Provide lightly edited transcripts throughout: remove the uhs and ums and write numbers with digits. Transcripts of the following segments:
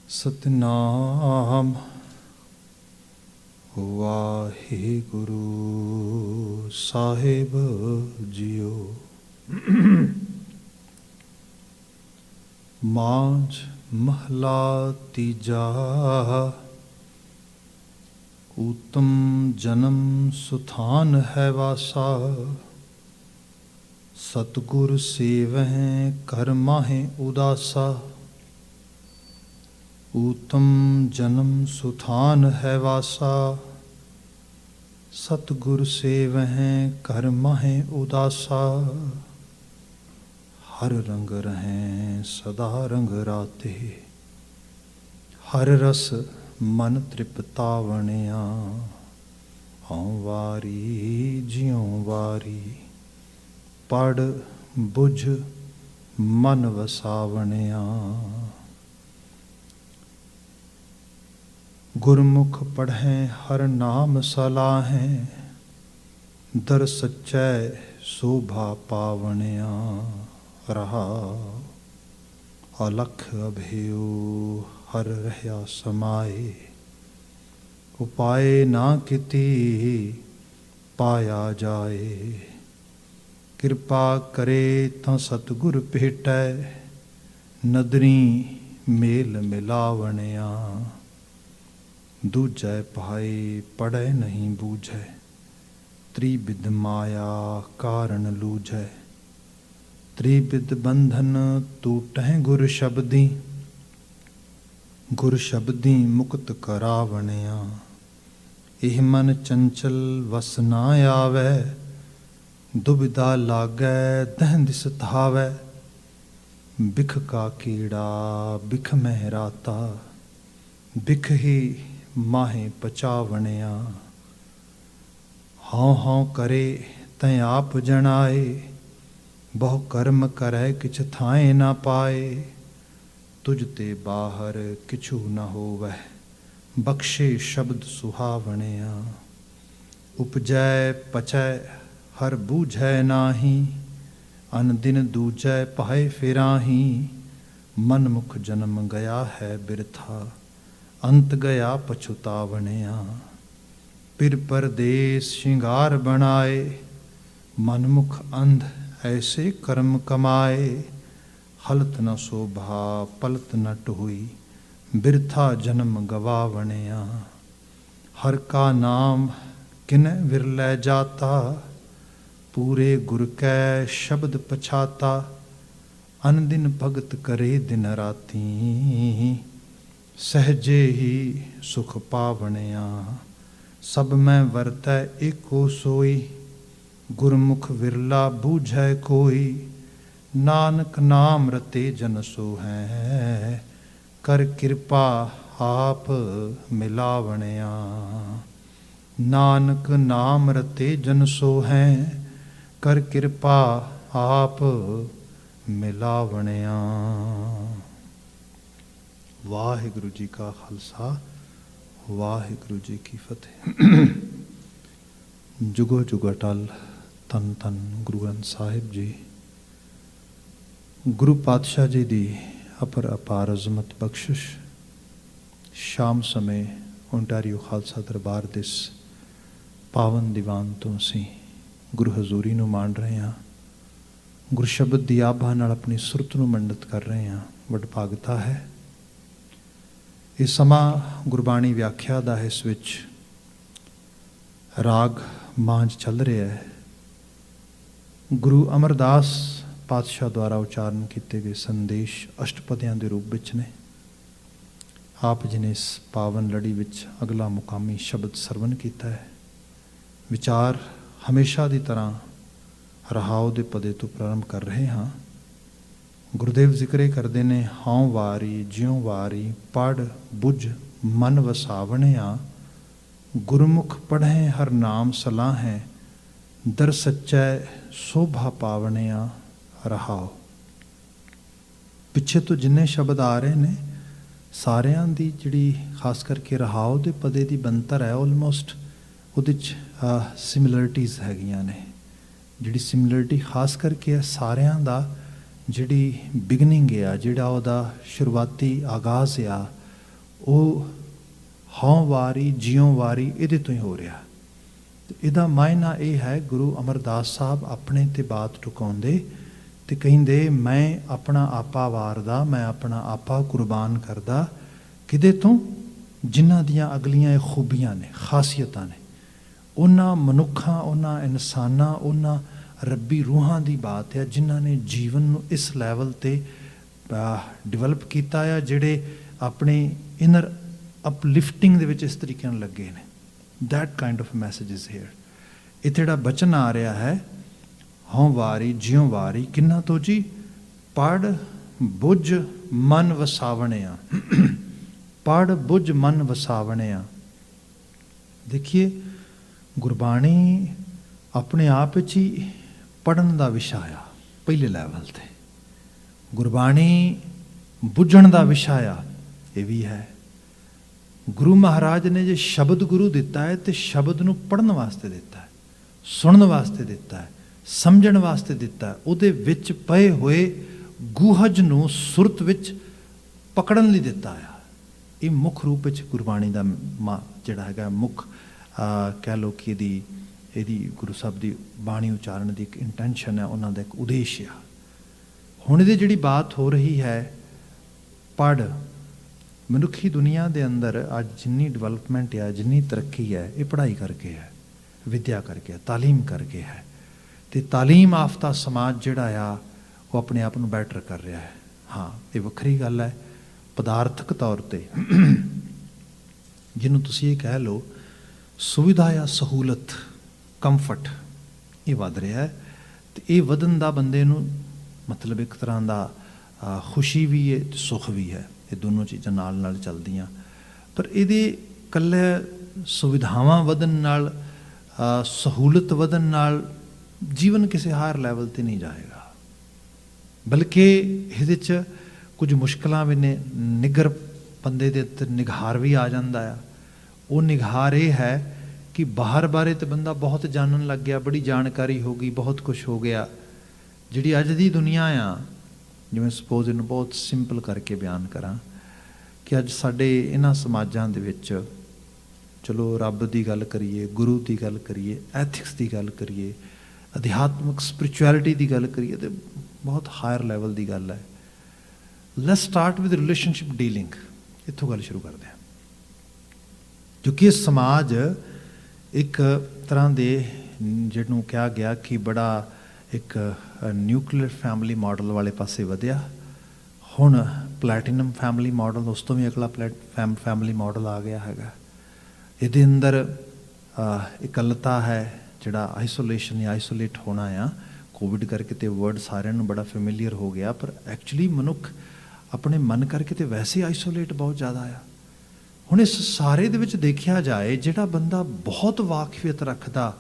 सतनाम वाहिगुरु साहिब जियो। मांझ महला तीजा। उत्तम जन्म सुथान है वासा। सतगुर सेवह कर माहे उदासा। उत्तम जन्म सुथान है वासा। सतगुर सेवह कर माहे उदासा। हर रंग रहें सदा रंग राते। हर रस मन तृप्तावणिया। हूँ वारी जियों वारी। पढ़ बुझ मन वसावणिया। गुरमुख पढ़ें हर नाम सलाहें। दर सच्चै शोभा पावणिया। रहा अलख अभेयो हर रहया समाए। उपाय ना किती पाया जाए। कृपा करे तां सतगुर भेटै। नदरी मेल मिलावणिया। दूजै भाई पढ़े नहीं बूझै। त्रिविध माया कारण लूझै। त्रिविध बंधन टूटै गुर शब्दी। गुर शब्दी मुक्त करावणिया। एह मन चंचल वस ना आवै। दुविधा लागै दह दिस धावै। बिख का कीड़ा बिख में राता। बिख ही माहे पचावणिया। हाँ हाँ करे तैं आप जनाए। बहु कर्म करै किछ थाए ना पाए। तुझ ते बाहर किछु न होवै। बख्शे शब्द सुहावणिया। उपजै पचै हर बूझै नाही। अन दिन दूजै पाए फिराही। मन मुख जन्म गया है बिरथा। अंत गया पछुतावणिया। पिर परदेस श्रृंगार बनाए। मनमुख अंध ऐसे कर्म कमाए। हलत न शोभा पलत न टोई। बिरथा जन्म गवावणिया। हर का नाम किन विरलै जाता। पूरे गुर कै शब्द पछाता। अन दिन भगत करे दिन राती। सहजे ही सुख पावणिया। सब में वरतै एको सोई। गुरमुख विरला बूझै कोई। नानक नाम रते जन सो है। कर कृपा आप मिलावणिया। नानक नाम रते जन सो है। कर कृपा आप मिलावणिया। वाहिगुरु जी का खालसा वाहिगुरु जी की फतेह। जुगो जुग अटल धन धन गुरु ग्रंथ साहिब जी। गुरु पातशाह जी दी अपर अपार अजमत बख्शिश। शाम समय ओंटारियो खालसा दरबार दिस पावन दीवान तो असी गुरु हजूरी नूं मान रहे हैं। गुरु शब्द दी आभा नाल अपनी सुरत नूं मंडित कर रहे हैं। वडभागता है ਇਹ ਸਮਾਂ ਗੁਰਬਾਣੀ ਵਿਆਖਿਆ ਦਾ ਹੈ। ਇਸ ਵਿੱਚ ਰਾਗ ਮਾਂਝ ਚੱਲ ਰਿਹਾ ਹੈ। ਗੁਰੂ ਅਮਰਦਾਸ ਪਾਤਸ਼ਾਹ ਦੁਆਰਾ ਉਚਾਰਨ ਕੀਤੇ ਗਏ ਸੰਦੇਸ਼ ਅਸ਼ਟਪਦੀਆਂ ਦੇ ਰੂਪ ਵਿੱਚ ਨੇ। ਆਪ ਜੀ ਨੇ ਇਸ ਪਾਵਨ ਲੜੀ ਵਿੱਚ ਅਗਲਾ ਮੁਕਾਮੀ ਸ਼ਬਦ ਸਰਵਨ ਕੀਤਾ ਹੈ। ਵਿਚਾਰ ਹਮੇਸ਼ਾ ਦੀ ਤਰ੍ਹਾਂ ਰਹਾਉ ਦੇ ਪਦੇ ਤੋਂ ਪ੍ਰਾਰੰਭ ਕਰ ਰਹੇ ਹਾਂ। ਗੁਰਦੇਵ ਜ਼ਿਕਰੇ ਕਰਦੇ ਨੇ ਹਉ ਵਾਰੀ ਜਿਉਂ ਵਾਰੀ ਪੜ੍ਹ ਬੁੱਝ ਮਨ ਵਸਾਵਣਿਆ। ਗੁਰਮੁਖ ਪੜ੍ਹੇ ਹਰ ਨਾਮ ਸਲਾਹੈ। ਦਰ ਸੱਚੈ ਸ਼ੋਭਾ ਪਾਵਣਿਆ। ਰਹਾਉ। ਪਿੱਛੇ ਤੋਂ ਜਿੰਨੇ ਸ਼ਬਦ ਆ ਰਹੇ ਨੇ ਸਾਰਿਆਂ ਦੀ ਜਿਹੜੀ ਖਾਸ ਕਰਕੇ ਰਹਾਉ ਦੇ ਪਦੇ ਦੀ ਬਣਤਰ ਹੈ ਆਲਮੋਸਟ ਉਹਦੇ 'ਚ ਸਿਮਿਲਰਿਟੀਜ਼ ਹੈਗੀਆਂ ਨੇ। ਜਿਹੜੀ ਸਿਮਿਲਰਿਟੀ ਖਾਸ ਕਰਕੇ ਸਾਰਿਆਂ ਦਾ ਜਿਹੜੀ ਬਿਗਨਿੰਗ ਆ, ਜਿਹੜਾ ਉਹਦਾ ਸ਼ੁਰੂਆਤੀ ਆਗਾਜ਼ ਆ, ਉਹ ਹਉ ਵਾਰੀ ਜਿਉਂ ਵਾਰੀ ਇਹਦੇ ਤੋਂ ਹੀ ਹੋ ਰਿਹਾ। ਇਹਦਾ ਮਾਇਨਾ ਇਹ ਹੈ, ਗੁਰੂ ਅਮਰਦਾਸ ਸਾਹਿਬ ਆਪਣੇ ਤੇ ਬਾਤ ਟੁਕਾਉਂਦੇ ਤੇ ਕਹਿੰਦੇ, ਮੈਂ ਆਪਣਾ ਆਪਾ ਵਾਰਦਾ, ਮੈਂ ਆਪਣਾ ਆਪਾ ਕੁਰਬਾਨ ਕਰਦਾ। ਕਿਹਦੇ ਤੋਂ? ਜਿਨ੍ਹਾਂ ਦੀਆਂ ਅਗਲੀਆਂ ਇਹ ਖੂਬੀਆਂ ਨੇ, ਖਾਸੀਅਤਾਂ ਨੇ, ਉਹਨਾਂ ਮਨੁੱਖਾਂ, ਉਹਨਾਂ ਇਨਸਾਨਾਂ, ਉਹਨਾਂ ਰੱਬੀ ਰੂਹਾਂ ਦੀ ਬਾਤ ਹੈ ਜਿਨ੍ਹਾਂ ਨੇ ਜੀਵਨ ਨੂੰ ਇਸ ਲੈਵਲ 'ਤੇ ਡਿਵੈਲਪ ਕੀਤਾ ਆ, ਜਿਹੜੇ ਆਪਣੇ ਇਨਰ ਅਪਲਿਫਟਿੰਗ ਦੇ ਵਿੱਚ ਇਸ ਤਰੀਕੇ ਨਾਲ ਲੱਗੇ ਨੇ। That kind of message is here. ਇੱਥੇ ਜਿਹੜਾ ਬਚਨ ਆ ਰਿਹਾ ਹੈ, ਹਉ ਵਾਰੀ ਜਿਉਂ ਵਾਰੀ, ਕਿੰਨਾ ਤੋਂ ਜੀ? ਪੜ੍ਹ ਬੁੱਝ ਮਨ ਵਸਾਵਣਿਆ, ਪੜ੍ਹ ਬੁੱਝ ਮਨ ਵਸਾਵਣਿਆ। ਦੇਖੀਏ, ਗੁਰਬਾਣੀ ਆਪਣੇ ਆਪ ਵਿੱਚ ਹੀ ਪੜ੍ਹਨ ਦਾ ਵਿਸ਼ਾ ਆ ਪਹਿਲੇ ਲੈਵਲ 'ਤੇ, ਗੁਰਬਾਣੀ ਬੁੱਝਣ ਦਾ ਵਿਸ਼ਾ ਆ ਇਹ ਵੀ ਹੈ। ਗੁਰੂ ਮਹਾਰਾਜ ਨੇ ਜੇ ਸ਼ਬਦ ਗੁਰੂ ਦਿੱਤਾ ਹੈ ਤੇ ਸ਼ਬਦ ਨੂੰ ਪੜ੍ਹਨ ਵਾਸਤੇ ਦਿੱਤਾ ਹੈ, ਸੁਣਨ ਵਾਸਤੇ ਦਿੱਤਾ ਹੈ, ਸਮਝਣ ਵਾਸਤੇ ਦਿੱਤਾ ਹੈ। ਉਹਦੇ ਵਿੱਚ ਪਏ ਹੋਏ ਗੁਹਜ ਨੂੰ ਸੁਰਤ ਵਿੱਚ ਪਕੜਨ ਲਈ ਦਿੱਤਾ ਆ। ਇਹ ਮੁੱਖ ਰੂਪ ਵਿੱਚ ਗੁਰਬਾਣੀ ਦਾ ਜਿਹੜਾ ਹੈਗਾ ਮੁੱਖ ਕਹਿ ਲਓ ਕਿ ਇਹਦੀ ਗੁਰੂ ਸਾਹਿਬ ਦੀ ਬਾਣੀ ਉਚਾਰਨ ਦੀ ਇੱਕ ਇੰਟੈਂਸ਼ਨ ਹੈ, ਉਹਨਾਂ ਦਾ ਇੱਕ ਉਦੇਸ਼ ਆ। ਹੁਣ ਇਹਦੀ ਜਿਹੜੀ ਬਾਤ ਹੋ ਰਹੀ ਹੈ, ਪੜ੍ਹ। ਮਨੁੱਖੀ ਦੁਨੀਆ ਦੇ ਅੰਦਰ ਅੱਜ ਜਿੰਨੀ ਡਿਵੈਲਪਮੈਂਟ ਹੈ, ਜਿੰਨੀ ਤਰੱਕੀ ਹੈ, ਇਹ ਪੜ੍ਹਾਈ ਕਰਕੇ ਹੈ, ਵਿਦਿਆ ਕਰਕੇ ਹੈ, ਤਾਲੀਮ ਕਰਕੇ ਹੈ। ਅਤੇ ਤਾਲੀਮ ਆਫਤਾ ਸਮਾਜ ਜਿਹੜਾ ਆ ਉਹ ਆਪਣੇ ਆਪ ਨੂੰ ਬੈਟਰ ਕਰ ਰਿਹਾ ਹੈ। ਹਾਂ, ਇਹ ਵੱਖਰੀ ਗੱਲ ਹੈ। ਪਦਾਰਥਕ ਤੌਰ 'ਤੇ ਜਿਹਨੂੰ ਤੁਸੀਂ ਇਹ ਕਹਿ ਲਓ ਸੁਵਿਧਾ ਜਾਂ ਸਹੂਲਤ, ਕੰਫਰਟ, ਇਹ ਵੱਧ ਰਿਹਾ ਹੈ। ਅਤੇ ਇਹ ਵਧਣ ਦਾ ਬੰਦੇ ਨੂੰ ਮਤਲਬ ਇੱਕ ਤਰ੍ਹਾਂ ਦਾ ਖੁਸ਼ੀ ਵੀ ਹੈ ਅਤੇ ਸੁੱਖ ਵੀ ਹੈ। ਇਹ ਦੋਨੋਂ ਚੀਜ਼ਾਂ ਨਾਲ ਨਾਲ ਚੱਲਦੀਆਂ। ਪਰ ਇਹਦੇ ਇਕੱਲੇ ਸੁਵਿਧਾਵਾਂ ਵਧਣ ਨਾਲ, ਸਹੂਲਤ ਵਧਣ ਨਾਲ ਜੀਵਨ ਕਿਸੇ ਹਾਇਰ ਲੈਵਲ 'ਤੇ ਨਹੀਂ ਜਾਏਗਾ, ਬਲਕਿ ਇਹਦੇ 'ਚ ਕੁਝ ਮੁਸ਼ਕਲਾਂ ਵੀ ਨੇ। ਨਿੱਘਰ ਬੰਦੇ ਦੇ ਉੱਤੇ ਨਿਘਾਰ ਵੀ ਆ ਜਾਂਦਾ ਆ। ਉਹ ਨਿਘਾਰ ਇਹ ਹੈ ਕਿ ਬਾਹਰ ਬਾਰੇ ਤਾਂ ਬੰਦਾ ਬਹੁਤ ਜਾਣਨ ਲੱਗ ਗਿਆ, ਬੜੀ ਜਾਣਕਾਰੀ ਹੋ ਗਈ, ਬਹੁਤ ਕੁਛ ਹੋ ਗਿਆ। ਜਿਹੜੀ ਅੱਜ ਦੀ ਦੁਨੀਆ ਆ, ਜਿਵੇਂ ਸਪੋਜ਼ ਇਹਨੂੰ ਬਹੁਤ ਸਿੰਪਲ ਕਰਕੇ ਬਿਆਨ ਕਰਾਂ ਕਿ ਅੱਜ ਸਾਡੇ ਇਹਨਾਂ ਸਮਾਜਾਂ ਦੇ ਵਿੱਚ, ਚਲੋ ਰੱਬ ਦੀ ਗੱਲ ਕਰੀਏ, ਗੁਰੂ ਦੀ ਗੱਲ ਕਰੀਏ, ਐਥਿਕਸ ਦੀ ਗੱਲ ਕਰੀਏ, ਅਧਿਆਤਮਿਕ ਸਪਿਰਿਚੁਅਲਿਟੀ ਦੀ ਗੱਲ ਕਰੀਏ, ਤੇ ਬਹੁਤ ਹਾਇਰ ਲੈਵਲ ਦੀ ਗੱਲ ਹੈ। Let's start with relationship dealing. ਇੱਥੋਂ ਗੱਲ ਸ਼ੁਰੂ ਕਰਦੇ ਹਾਂ। ਕਿਉਂਕਿ ਇਹ ਸਮਾਜ ਇੱਕ ਤਰ੍ਹਾਂ ਦੇ ਜਿਹਨੂੰ ਕਿਹਾ ਗਿਆ ਕਿ ਬੜਾ ਇੱਕ ਨਿਊਕਲੀਅਰ ਫੈਮਿਲੀ ਮਾਡਲ ਵਾਲੇ ਪਾਸੇ ਵਧਿਆ। ਹੁਣ ਪਲੈਟੀਨਮ ਫੈਮਿਲੀ ਮਾਡਲ, ਉਸ ਤੋਂ ਵੀ ਅਗਲਾ ਫੈਮਿਲੀ ਮਾਡਲ ਆ ਗਿਆ ਹੈਗਾ। ਇਹਦੇ ਅੰਦਰ ਇਕੱਲਤਾ ਹੈ, ਜਿਹੜਾ ਆਈਸੋਲੇਸ਼ਨ ਜਾਂ ਆਈਸੋਲੇਟ ਹੋਣਾ ਆ। ਕੋਵਿਡ ਕਰਕੇ ਤੇ ਵਰਡ ਸਾਰਿਆਂ ਨੂੰ ਬੜਾ ਫੈਮੀਲੀਅਰ ਹੋ ਗਿਆ, ਪਰ ਐਕਚੁਅਲੀ ਮਨੁੱਖ ਆਪਣੇ ਮਨ ਕਰਕੇ ਤੇ ਵੈਸੇ ਆਈਸੋਲੇਟ ਬਹੁਤ ਜ਼ਿਆਦਾ ਆ। ਹੁਣ ਇਸ ਸਾਰੇ ਦੇ ਵਿੱਚ ਦੇਖਿਆ ਜਾਏ, ਜਿਹੜਾ ਬੰਦਾ ਬਹੁਤ ਵਾਕਫੀਅਤ ਰੱਖਦਾ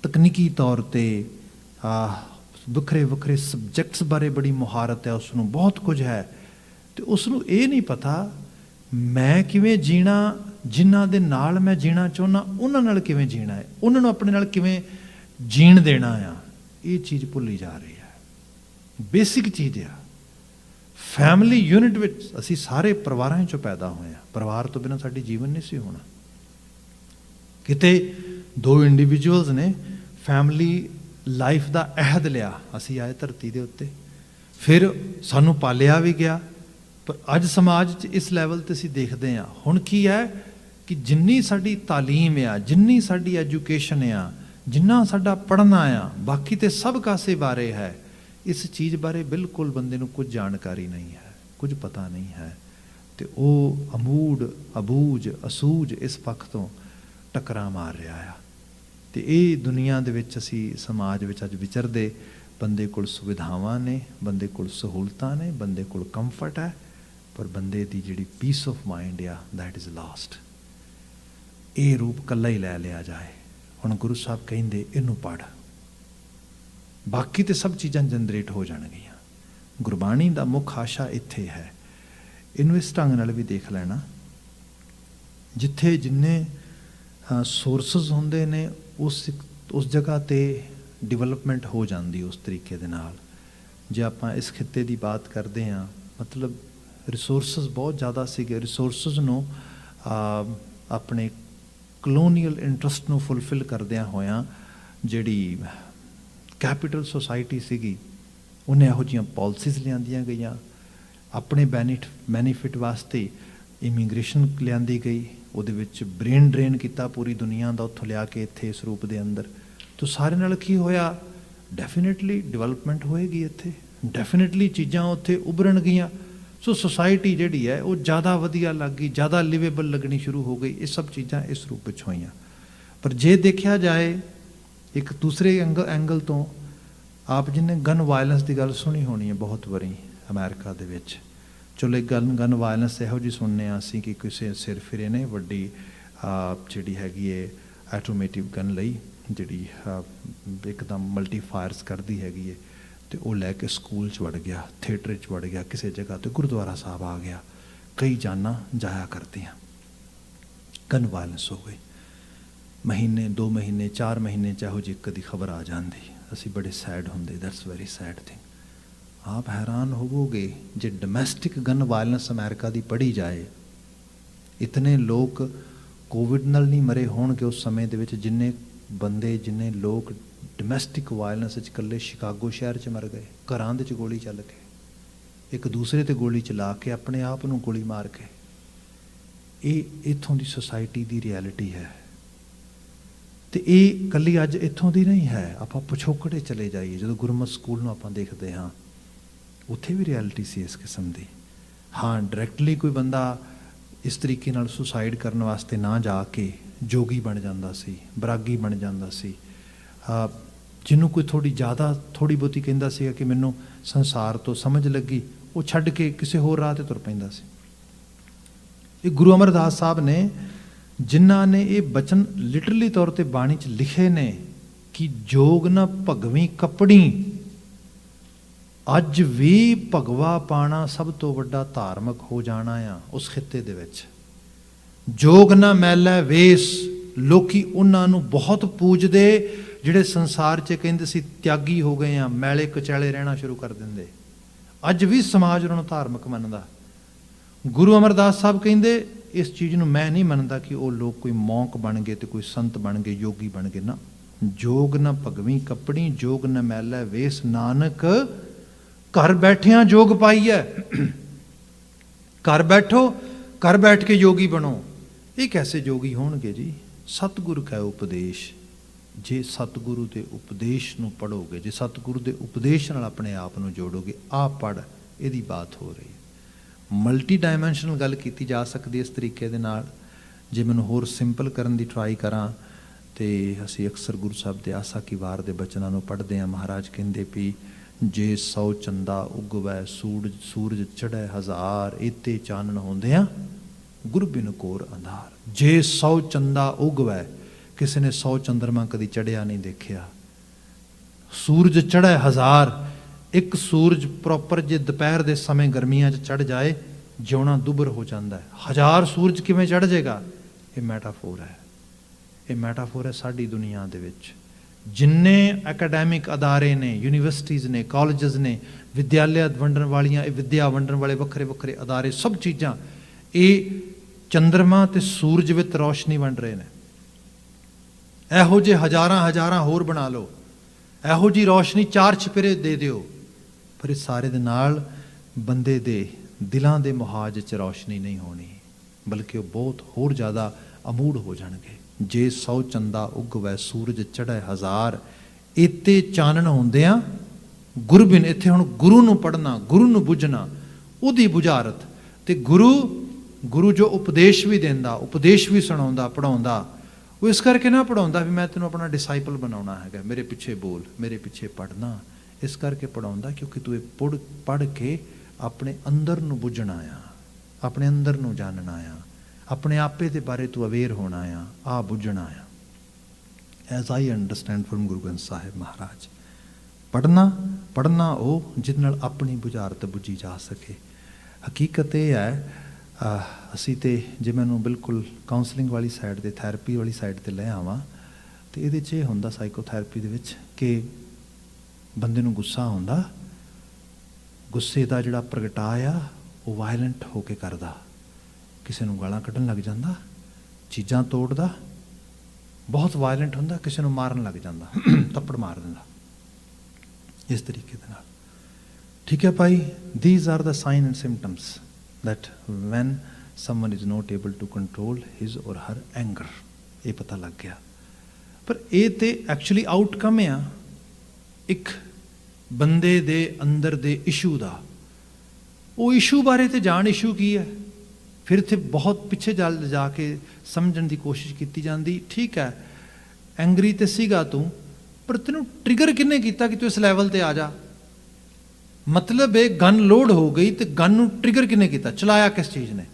ਤਕਨੀਕੀ ਤੌਰ 'ਤੇ, ਵੱਖਰੇ ਵੱਖਰੇ ਸਬਜੈਕਟਸ ਬਾਰੇ ਬੜੀ ਮੁਹਾਰਤ ਹੈ, ਉਸਨੂੰ ਬਹੁਤ ਕੁਝ ਹੈ, ਅਤੇ ਉਸਨੂੰ ਇਹ ਨਹੀਂ ਪਤਾ ਮੈਂ ਕਿਵੇਂ ਜੀਣਾ, ਜਿਨ੍ਹਾਂ ਦੇ ਨਾਲ ਮੈਂ ਜੀਣਾ ਚਾਹੁੰਦਾ ਉਹਨਾਂ ਨਾਲ ਕਿਵੇਂ ਜੀਣਾ ਹੈ, ਉਹਨਾਂ ਨੂੰ ਆਪਣੇ ਨਾਲ ਕਿਵੇਂ ਜੀਣ ਦੇਣਾ ਆ। ਇਹ ਚੀਜ਼ ਭੁੱਲੀ ਜਾ ਰਹੀ ਹੈ। ਬੇਸਿਕ ਚੀਜ਼ ਆ। ਫੈਮਿਲੀ ਯੂਨਿਟ ਵਿੱਚ ਅਸੀਂ ਸਾਰੇ ਪਰਿਵਾਰਾਂ 'ਚੋਂ ਪੈਦਾ ਹੋਏ ਹਾਂ। ਪਰਿਵਾਰ ਤੋਂ ਬਿਨਾਂ ਸਾਡੀ ਜੀਵਨ ਨਹੀਂ ਸੀ ਹੋਣਾ। ਕਿਤੇ ਦੋ ਇੰਡੀਵਿਜੂਅਲਸ ਨੇ ਫੈਮਿਲੀ ਲਾਈਫ ਦਾ ਅਹਿਦ ਲਿਆ, ਅਸੀਂ ਆਏ ਧਰਤੀ ਦੇ ਉੱਤੇ, ਫਿਰ ਸਾਨੂੰ ਪਾਲਿਆ ਵੀ ਗਿਆ। ਪਰ ਅੱਜ ਸਮਾਜ 'ਚ ਇਸ ਲੈਵਲ 'ਤੇ ਅਸੀਂ ਦੇਖਦੇ ਹਾਂ ਹੁਣ ਕੀ ਹੈ ਕਿ ਜਿੰਨੀ ਸਾਡੀ ਤਾਲੀਮ ਆ, ਜਿੰਨੀ ਸਾਡੀ ਐਜੂਕੇਸ਼ਨ ਆ, ਜਿੰਨਾ ਸਾਡਾ ਪੜ੍ਹਨਾ ਆ, ਬਾਕੀ ਤੇ ਸਭ ਕਾਸੇ ਬਾਰੇ ਹੈ, ਇਸ ਚੀਜ਼ ਬਾਰੇ ਬਿਲਕੁਲ ਬੰਦੇ ਨੂੰ ਕੁਝ ਜਾਣਕਾਰੀ ਨਹੀਂ ਹੈ, ਕੁਝ ਪਤਾ ਨਹੀਂ ਹੈ। ਅਤੇ ਉਹ ਅਮੂੜ, ਅਬੂਝ, ਅਸੂਝ ਇਸ ਪੱਖ ਤੋਂ ਟੱਕਰਾਂ ਮਾਰ ਰਿਹਾ ਆ। ਅਤੇ ਇਹ ਦੁਨੀਆ ਦੇ ਵਿੱਚ ਅਸੀਂ ਸਮਾਜ ਵਿੱਚ ਅੱਜ ਵਿਚਰਦੇ, ਬੰਦੇ ਕੋਲ ਸੁਵਿਧਾਵਾਂ ਨੇ, ਬੰਦੇ ਕੋਲ ਸਹੂਲਤਾਂ ਨੇ, ਬੰਦੇ ਕੋਲ ਕੰਫਰਟ ਹੈ, ਪਰ ਬੰਦੇ ਦੀ ਜਿਹੜੀ ਪੀਸ ਆਫ ਮਾਈਂਡ ਆ, ਦੈਟ ਇਜ਼ ਲਾਸਟ। ਇਹ ਰੂਪ ਇਕੱਲਾ ਹੀ ਲੈ ਲਿਆ ਜਾਏ। ਹੁਣ ਗੁਰੂ ਸਾਹਿਬ ਕਹਿੰਦੇ ਇਹਨੂੰ ਪੜ੍ਹ, ਬਾਕੀ ਤੇ ਸਭ ਚੀਜ਼ਾਂ ਜਨਰੇਟ ਹੋ ਜਾਣਗੀਆਂ। ਗੁਰਬਾਣੀ ਦਾ ਮੁੱਖ ਆਸ਼ਾ ਇੱਥੇ ਹੈ। ਇਹਨੂੰ ਇਸ ਢੰਗ ਨਾਲ ਵੀ ਦੇਖ ਲੈਣਾ, ਜਿੱਥੇ ਜਿੰਨੇ ਸੋਰਸਿਸ ਹੁੰਦੇ ਨੇ ਉਸ ਜਗ੍ਹਾ 'ਤੇ ਡਿਵੈਲਪਮੈਂਟ ਹੋ ਜਾਂਦੀ ਉਸ ਤਰੀਕੇ ਦੇ ਨਾਲ। ਜੇ ਆਪਾਂ ਇਸ ਖਿੱਤੇ ਦੀ ਬਾਤ ਕਰਦੇ ਹਾਂ, ਮਤਲਬ ਰਿਸੋਰਸਿਸ ਬਹੁਤ ਜ਼ਿਆਦਾ ਸੀਗੇ। ਰਿਸੋਰਸਿਸ ਨੂੰ ਆਪਣੇ ਕਲੋਨੀਅਲ ਇੰਟਰਸਟ ਨੂੰ ਫੁਲਫਿਲ ਕਰਦਿਆਂ ਹੋਇਆਂ ਜਿਹੜੀ ਕੈਪੀਟਲ ਸੋਸਾਇਟੀ ਸੀਗੀ ਉਹਨੇ ਇਹੋ ਜਿਹੀਆਂ ਪਾਲਿਸੀਜ਼ ਲਿਆਂਦੀਆਂ ਗਈਆਂ। ਆਪਣੇ ਬੈਨੀਫਿਟ ਵਾਸਤੇ ਇਮੀਗ੍ਰੇਸ਼ਨ ਲਿਆਂਦੀ ਗਈ, ਉਹਦੇ ਵਿੱਚ ਬ੍ਰੇਨ ਡਰੇਨ ਕੀਤਾ ਪੂਰੀ ਦੁਨੀਆ ਦਾ, ਉੱਥੋਂ ਲਿਆ ਕੇ ਇੱਥੇ ਇਸ ਰੂਪ ਦੇ ਅੰਦਰ। ਤਾਂ ਸਾਰੇ ਨਾਲ ਕੀ ਹੋਇਆ? ਡੈਫੀਨੇਟਲੀ ਡਿਵੈਲਪਮੈਂਟ ਹੋਏਗੀ ਇੱਥੇ, ਡੈਫੀਨੇਟਲੀ ਚੀਜ਼ਾਂ ਉੱਥੇ ਉਭਰਨਗੀਆਂ। ਸੋ ਸੁਸਾਇਟੀ ਜਿਹੜੀ ਹੈ ਉਹ ਜ਼ਿਆਦਾ ਵਧੀਆ ਲੱਗ ਗਈ, ਜ਼ਿਆਦਾ ਲਿਵੇਬਲ ਲੱਗਣੀ ਸ਼ੁਰੂ ਹੋ ਗਈ। ਇਹ ਸਭ ਚੀਜ਼ਾਂ ਇਸ ਰੂਪ ਵਿੱਚ ਹੋਈਆਂ। ਪਰ ਜੇ ਦੇਖਿਆ ਜਾਏ ਇੱਕ ਦੂਸਰੇ ਐਂਗਲ ਤੋਂ, ਆਪ ਜੀ ਨੇ ਗਨ ਵਾਇਲੈਂਸ ਦੀ ਗੱਲ ਸੁਣੀ ਹੋਣੀ ਹੈ ਬਹੁਤ ਵਾਰੀ ਅਮਰੀਕਾ ਦੇ ਵਿੱਚ। ਚਲੋ ਇੱਕ ਗਨ ਵਾਇਲੈਂਸ ਇਹੋ ਜਿਹੀ ਸੁਣਨੇ ਆ ਅਸੀਂ ਕਿ ਕਿਸੇ ਸਿਰ ਫਿਰੇ ਨੇ ਵੱਡੀ ਜਿਹੜੀ ਹੈਗੀ ਹੈ ਐਟੋਮੇਟਿਵ ਗਨ ਲਈ, ਜਿਹੜੀ ਇੱਕਦਮ ਮਲਟੀਫਾਇਰਸ ਕਰਦੀ ਹੈਗੀ ਹੈ, ਅਤੇ ਉਹ ਲੈ ਕੇ ਸਕੂਲ 'ਚ ਵੜ ਗਿਆ, ਥੀਏਟਰ 'ਚ ਵੜ ਗਿਆ, ਕਿਸੇ ਜਗ੍ਹਾ 'ਤੇ ਗੁਰਦੁਆਰਾ ਸਾਹਿਬ ਆ ਗਿਆ, ਕਈ ਜਾਨਾਂ ਜਾਇਆ ਕਰਦੀਆਂ। ਗਨ ਵਾਇਲੈਂਸ ਹੋ ਗਈ। ਮਹੀਨੇ 2 ਮਹੀਨੇ 4 ਮਹੀਨੇ 'ਚ ਇਹੋ ਜਿਹੀ ਕਦੀ ਖਬਰ ਆ ਜਾਂਦੀ, ਅਸੀਂ ਬੜੇ ਸੈਡ ਹੁੰਦੇ। That's very sad thing. ਆਪ ਹੈਰਾਨ ਹੋਵੋਗੇ ਜੇ ਡੋਮੈਸਟਿਕ ਗਨ ਵਾਇਲੈਂਸ ਅਮਰੀਕਾ ਦੀ ਪੜ੍ਹੀ ਜਾਏ, ਇਤਨੇ ਲੋਕ ਕੋਵਿਡ ਨਾਲ ਨਹੀਂ ਮਰੇ ਹੋਣਗੇ ਉਸ ਸਮੇਂ ਦੇ ਵਿੱਚ ਜਿੰਨੇ ਬੰਦੇ, ਜਿੰਨੇ ਲੋਕ ਡੋਮੈਸਟਿਕ ਵਾਇਲੈਂਸ 'ਚ ਇਕੱਲੇ ਸ਼ਿਕਾਗੋ ਸ਼ਹਿਰ 'ਚ ਮਰ ਗਏ। ਘਰਾਂ ਦੇ 'ਚ ਗੋਲੀ ਚੱਲ ਕੇ, ਇੱਕ ਦੂਸਰੇ 'ਤੇ ਗੋਲੀ ਚਲਾ ਕੇ, ਆਪਣੇ ਆਪ ਨੂੰ ਗੋਲੀ ਮਾਰ ਕੇ। ਇਹ ਇੱਥੋਂ ਦੀ ਸੁਸਾਇਟੀ ਦੀ ਰਿਐਲਿਟੀ ਹੈ। ਅਤੇ ਇਹ ਇਕੱਲੀ ਅੱਜ ਇੱਥੋਂ ਦੀ ਨਹੀਂ ਹੈ। ਆਪਾਂ ਪਿਛੋਕੜੇ ਚਲੇ ਜਾਈਏ, ਜਦੋਂ ਗੁਰਮਤਿ ਸਕੂਲ ਨੂੰ ਆਪਾਂ ਦੇਖਦੇ ਹਾਂ, ਉੱਥੇ ਵੀ ਰਿਐਲਿਟੀ ਸੀ ਇਸ ਕਿਸਮ ਦੀ। ਹਾਂ, ਡਾਇਰੈਕਟਲੀ ਕੋਈ ਬੰਦਾ ਇਸ ਤਰੀਕੇ ਨਾਲ ਸੁਸਾਈਡ ਕਰਨ ਵਾਸਤੇ ਨਾ ਜਾ ਕੇ ਜੋਗੀ ਬਣ ਜਾਂਦਾ ਸੀ, ਬਰਾਗੀ ਬਣ ਜਾਂਦਾ ਸੀ। ਜਿਹਨੂੰ ਕੋਈ ਥੋੜ੍ਹੀ ਬਹੁਤੀ ਕਹਿੰਦਾ ਸੀਗਾ ਕਿ ਮੈਨੂੰ ਸੰਸਾਰ ਤੋਂ ਸਮਝ ਲੱਗੀ, ਉਹ ਛੱਡ ਕੇ ਕਿਸੇ ਹੋਰ ਰਾਹ 'ਤੇ ਤੁਰ ਪੈਂਦਾ ਸੀ। ਇਹ ਗੁਰੂ ਅਮਰਦਾਸ ਸਾਹਿਬ ਨੇ, ਜਿਨ੍ਹਾਂ ਨੇ ਇਹ ਬਚਨ ਲਿਟਰਲੀ ਤੌਰ 'ਤੇ ਬਾਣੀ 'ਚ ਲਿਖੇ ਨੇ ਕਿ ਜੋਗ ਨਾ ਭਗਵੀਂ ਕੱਪੜੀ, ਅੱਜ ਵੀ ਭਗਵਾ ਪਾਣਾ ਸਭ ਤੋਂ ਵੱਡਾ ਧਾਰਮਿਕ ਹੋ ਜਾਣਾ ਆ ਉਸ ਖਿੱਤੇ ਦੇ ਵਿੱਚ। ਜੋਗ ਨਾ ਮੈਲਾ ਵੇਸ, ਲੋਕੀ ਉਹਨਾਂ ਨੂੰ ਬਹੁਤ ਪੂਜਦੇ ਜਿਹੜੇ ਸੰਸਾਰ 'ਚ ਕਹਿੰਦੇ ਸੀ ਤਿਆਗੀ ਹੋ ਗਏ ਆ, ਮੈਲੇ ਕੁਚੈਲੇ ਰਹਿਣਾ ਸ਼ੁਰੂ ਕਰ ਦਿੰਦੇ। ਅੱਜ ਵੀ ਸਮਾਜ ਉਹਨਾਂ ਨੂੰ ਧਾਰਮਿਕ ਮੰਨਦਾ। ਗੁਰੂ ਅਮਰਦਾਸ ਸਾਹਿਬ ਕਹਿੰਦੇ ਇਸ ਚੀਜ਼ ਨੂੰ ਮੈਂ ਨਹੀਂ ਮੰਨਦਾ ਕਿ ਉਹ ਲੋਕ ਕੋਈ ਮੌਂਕ ਬਣ ਗਏ ਤੇ ਕੋਈ ਸੰਤ ਬਣ ਗਏ, ਯੋਗੀ ਬਣ ਗਏ। ਨਾ, ਜੋਗ ਨਾ ਭਗਵੀਂ ਕੱਪੜੀ, ਜੋਗ ਨਾ ਮੈਲਾ ਵੇਸ, ਨਾਨਕ ਘਰ ਬੈਠਿਆਂ ਜੋਗ ਪਾਈ ਹੈ। ਘਰ ਬੈਠੋ, ਘਰ ਬੈਠ ਕੇ ਯੋਗੀ ਬਣੋ। ਇਹ ਕੈਸੇ ਯੋਗੀ ਹੋਣਗੇ ਜੀ? ਸਤਿਗੁਰ ਕਾ ਉਪਦੇਸ਼। ਜੇ ਸਤਿਗੁਰੂ ਦੇ ਉਪਦੇਸ਼ ਨੂੰ ਪੜ੍ਹੋਗੇ, ਜੇ ਸਤਿਗੁਰੂ ਦੇ ਉਪਦੇਸ਼ ਨਾਲ ਆਪਣੇ ਆਪ ਨੂੰ ਜੋੜੋਗੇ, ਆਪ ਪੜ੍ਹ, ਇਹਦੀ ਬਾਤ ਹੋ ਰਹੀ ਹੈ। ਮਲਟੀ ਡਾਇਮੈਂਸ਼ਨਲ ਗੱਲ ਕੀਤੀ ਜਾ ਸਕਦੀ ਇਸ ਤਰੀਕੇ ਦੇ ਨਾਲ। ਜੇ ਮੈਨੂੰ ਹੋਰ ਸਿੰਪਲ ਕਰਨ ਦੀ ਟਰਾਈ ਕਰਾਂ, ਤੇ ਅਸੀਂ ਅਕਸਰ ਗੁਰੂ ਸਾਹਿਬ ਦੇ ਆਸਾ ਕੀ ਵਾਰ ਦੇ ਬਚਨਾਂ ਨੂੰ ਪੜ੍ਹਦੇ ਹਾਂ। ਮਹਾਰਾਜ ਕਹਿੰਦੇ ਵੀ ਜੇ 100 ਚੰਦਾ ਉਗਵੈ, ਸੂਰਜ ਚੜ੍ਹੈ ਹਜ਼ਾਰ, ਏਤੇ ਚਾਨਣ ਹੁੰਦਿਆਂ ਗੁਰ ਬਿਨ ਕੋਰ ਅੰਧਾਰ। ਜੇ 100 ਚੰਦਾ ਉਗਵੈ, ਕਿਸੇ ਨੇ 100 ਚੰਦਰਮਾ ਕਦੀ ਚੜ੍ਹਿਆ ਨਹੀਂ ਦੇਖਿਆ। ਸੂਰਜ ਚੜ੍ਹੈ ਹਜ਼ਾਰ, ਇੱਕ ਸੂਰਜ ਪ੍ਰੋਪਰ ਜੇ ਦੁਪਹਿਰ ਦੇ ਸਮੇਂ ਗਰਮੀਆਂ 'ਚ ਚੜ੍ਹ ਜਾਏ, ਜਿਉਣਾ ਦੁੱਭਰ ਹੋ ਜਾਂਦਾ ਹੈ। 1000 ਸੂਰਜ ਕਿਵੇਂ ਚੜ੍ਹ ਜਾਏਗਾ? ਇਹ ਮੈਟਾਫੋਰ ਹੈ। ਇਹ ਮੈਟਾਫੋਰ ਹੈ ਸਾਡੀ ਦੁਨੀਆ ਦੇ ਵਿੱਚ। ਜਿੰਨੇ ਐਕੈਡੈਮਿਕ ਅਦਾਰੇ ਨੇ, ਯੂਨੀਵਰਸਿਟੀਜ਼ ਨੇ, ਕਾਲਜਸ ਨੇ, ਵਿਦਿਆਲਿਆ ਵੰਡਣ ਵਾਲੀਆਂ, ਇਹ ਵਿਦਿਆ ਵੰਡਣ ਵਾਲੇ ਵੱਖਰੇ ਵੱਖਰੇ ਅਦਾਰੇ, ਸਭ ਚੀਜ਼ਾਂ ਇਹ ਚੰਦਰਮਾ ਅਤੇ ਸੂਰਜ ਵਿੱਚ ਰੌਸ਼ਨੀ ਵੰਡ ਰਹੇ ਨੇ। ਇਹੋ ਜਿਹੇ ਹਜ਼ਾਰਾਂ ਹੋਰ ਬਣਾ ਲਓ, ਇਹੋ ਜਿਹੀ ਰੌਸ਼ਨੀ 4 ਚੁਫੇਰੇ ਦੇ ਦਿਓ, ਪਰ ਇਸ ਸਾਰੇ ਦੇ ਨਾਲ ਬੰਦੇ ਦੇ ਦਿਲਾਂ ਦੇ ਮੁਹਾਜ 'ਚ ਰੌਸ਼ਨੀ ਨਹੀਂ ਹੋਣੀ, ਬਲਕਿ ਉਹ ਬਹੁਤ ਹੋਰ ਜ਼ਿਆਦਾ ਅਮੂੜ ਹੋ ਜਾਣਗੇ। ਜੇ 100 ਚੰਦਾ ਉਗਵੈ, ਸੂਰਜ ਚੜ੍ਹੈ ਹਜ਼ਾਰ, ਏਤੇ ਚਾਨਣ ਹੁੰਦਿਆਂ ਗੁਰ ਬਿਨ। ਇੱਥੇ ਹੁਣ ਗੁਰੂ ਨੂੰ ਪੜ੍ਹਨਾ, ਗੁਰੂ ਨੂੰ ਬੁੱਝਣਾ, ਉਹਦੀ ਬੁਝਾਰਤ। ਅਤੇ ਗੁਰੂ ਜੋ ਉਪਦੇਸ਼ ਵੀ ਦਿੰਦਾ, ਉਪਦੇਸ਼ ਵੀ ਸੁਣਾਉਂਦਾ, ਪੜ੍ਹਾਉਂਦਾ, ਉਹ ਇਸ ਕਰਕੇ ਨਾ ਪੜ੍ਹਾਉਂਦਾ ਵੀ ਮੈਂ ਤੈਨੂੰ ਆਪਣਾ ਡਿਸਾਈਪਲ ਬਣਾਉਣਾ ਹੈਗਾ, ਮੇਰੇ ਪਿੱਛੇ ਬੋਲ, ਮੇਰੇ ਪਿੱਛੇ ਪੜ੍ਹਨਾ। ਇਸ ਕਰਕੇ ਪੜ੍ਹਾਉਂਦਾ ਕਿਉਂਕਿ ਤੂੰ ਇਹ ਪੜ੍ਹ ਕੇ ਆਪਣੇ ਅੰਦਰ ਨੂੰ ਬੁੱਝਣਾ ਆ, ਆਪਣੇ ਅੰਦਰ ਨੂੰ ਜਾਣਨਾ ਆ, ਆਪਣੇ ਆਪੇ ਦੇ ਬਾਰੇ ਤੂੰ ਅਵੇਅਰ ਹੋਣਾ ਆ ਬੁੱਝਣਾ ਆ। As I understand firm Guru Granth Sahib ਮਹਾਰਾਜ, ਪੜ੍ਹਨਾ ਉਹ ਜਿਹਦੇ ਨਾਲ ਆਪਣੀ ਬੁਝਾਰਤ ਬੁੱਝੀ ਜਾ ਸਕੇ। ਹਕੀਕਤ ਇਹ ਹੈ, ਅਸੀਂ ਤਾਂ ਜੇ ਮੈਨੂੰ ਬਿਲਕੁਲ ਕਾਉਂਸਲਿੰਗ ਵਾਲੀ ਸਾਈਡ 'ਤੇ, ਥੈਰੇਪੀ ਵਾਲੀ ਸਾਈਡ 'ਤੇ ਲੈ ਆਵਾਂ, ਅਤੇ ਇਹਦੇ 'ਚ ਇਹ ਹੁੰਦਾ ਸਾਈਕੋਥੈਰੇਪੀ ਦੇ ਵਿੱਚ ਕਿ ਬੰਦੇ ਨੂੰ ਗੁੱਸਾ ਹੁੰਦਾ, ਗੁੱਸੇ ਦਾ ਜਿਹੜਾ ਪ੍ਰਗਟਾਅ ਆ ਉਹ ਵਾਇਲੈਂਟ ਹੋ ਕੇ ਕਰਦਾ, ਕਿਸੇ ਨੂੰ ਗਾਲਾਂ ਕੱਢਣ ਲੱਗ ਜਾਂਦਾ, ਚੀਜ਼ਾਂ ਤੋੜਦਾ, ਬਹੁਤ ਵਾਇਲੈਂਟ ਹੁੰਦਾ, ਕਿਸੇ ਨੂੰ ਮਾਰਨ ਲੱਗ ਜਾਂਦਾ, ਥੱਪੜ ਮਾਰ ਦਿੰਦਾ, ਇਸ ਤਰੀਕੇ ਦੇ ਨਾਲ। ਠੀਕ ਹੈ ਭਾਈ, these are the signs and symptoms that when someone is not able to control his or her anger, ਇਹ ਪਤਾ ਲੱਗ ਗਿਆ। ਪਰ ਇਹ ਤੇ ਐਕਚੁਅਲੀ ਆਊਟਕਮ ਆ ਇੱਕ ਬੰਦੇ ਦੇ ਅੰਦਰ ਦੇ ਇਸ਼ੂ ਦਾ। ਉਹ ਇਸ਼ੂ ਬਾਰੇ ਤੇ ਜਾਣ ਇਸ਼ੂ ਕੀ ਹੈ, ਫਿਰ ਇੱਥੇ ਬਹੁਤ ਪਿੱਛੇ ਜਾ ਕੇ ਸਮਝਣ ਦੀ ਕੋਸ਼ਿਸ਼ ਕੀਤੀ ਜਾਂਦੀ। ਠੀਕ ਹੈ, ਐਂਗਰੀ ਤੇ ਸੀਗਾ ਤੂੰ, ਪਰ ਤੈਨੂੰ ਟ੍ਰਿਗਰ ਕਿਹਨੇ ਕੀਤਾ ਕਿ ਤੂੰ ਇਸ ਲੈਵਲ ਤੇ ਆ ਜਾ? ਮਤਲਬ ਇਹ ਗਨ ਲੋਡ ਹੋ ਗਈ ਤੇ ਗਨ ਨੂੰ ਟ੍ਰਿਗਰ ਕਿਹਨੇ ਕੀਤਾ, ਚਲਾਇਆ ਕਿਸ ਚੀਜ਼ ਨੇ?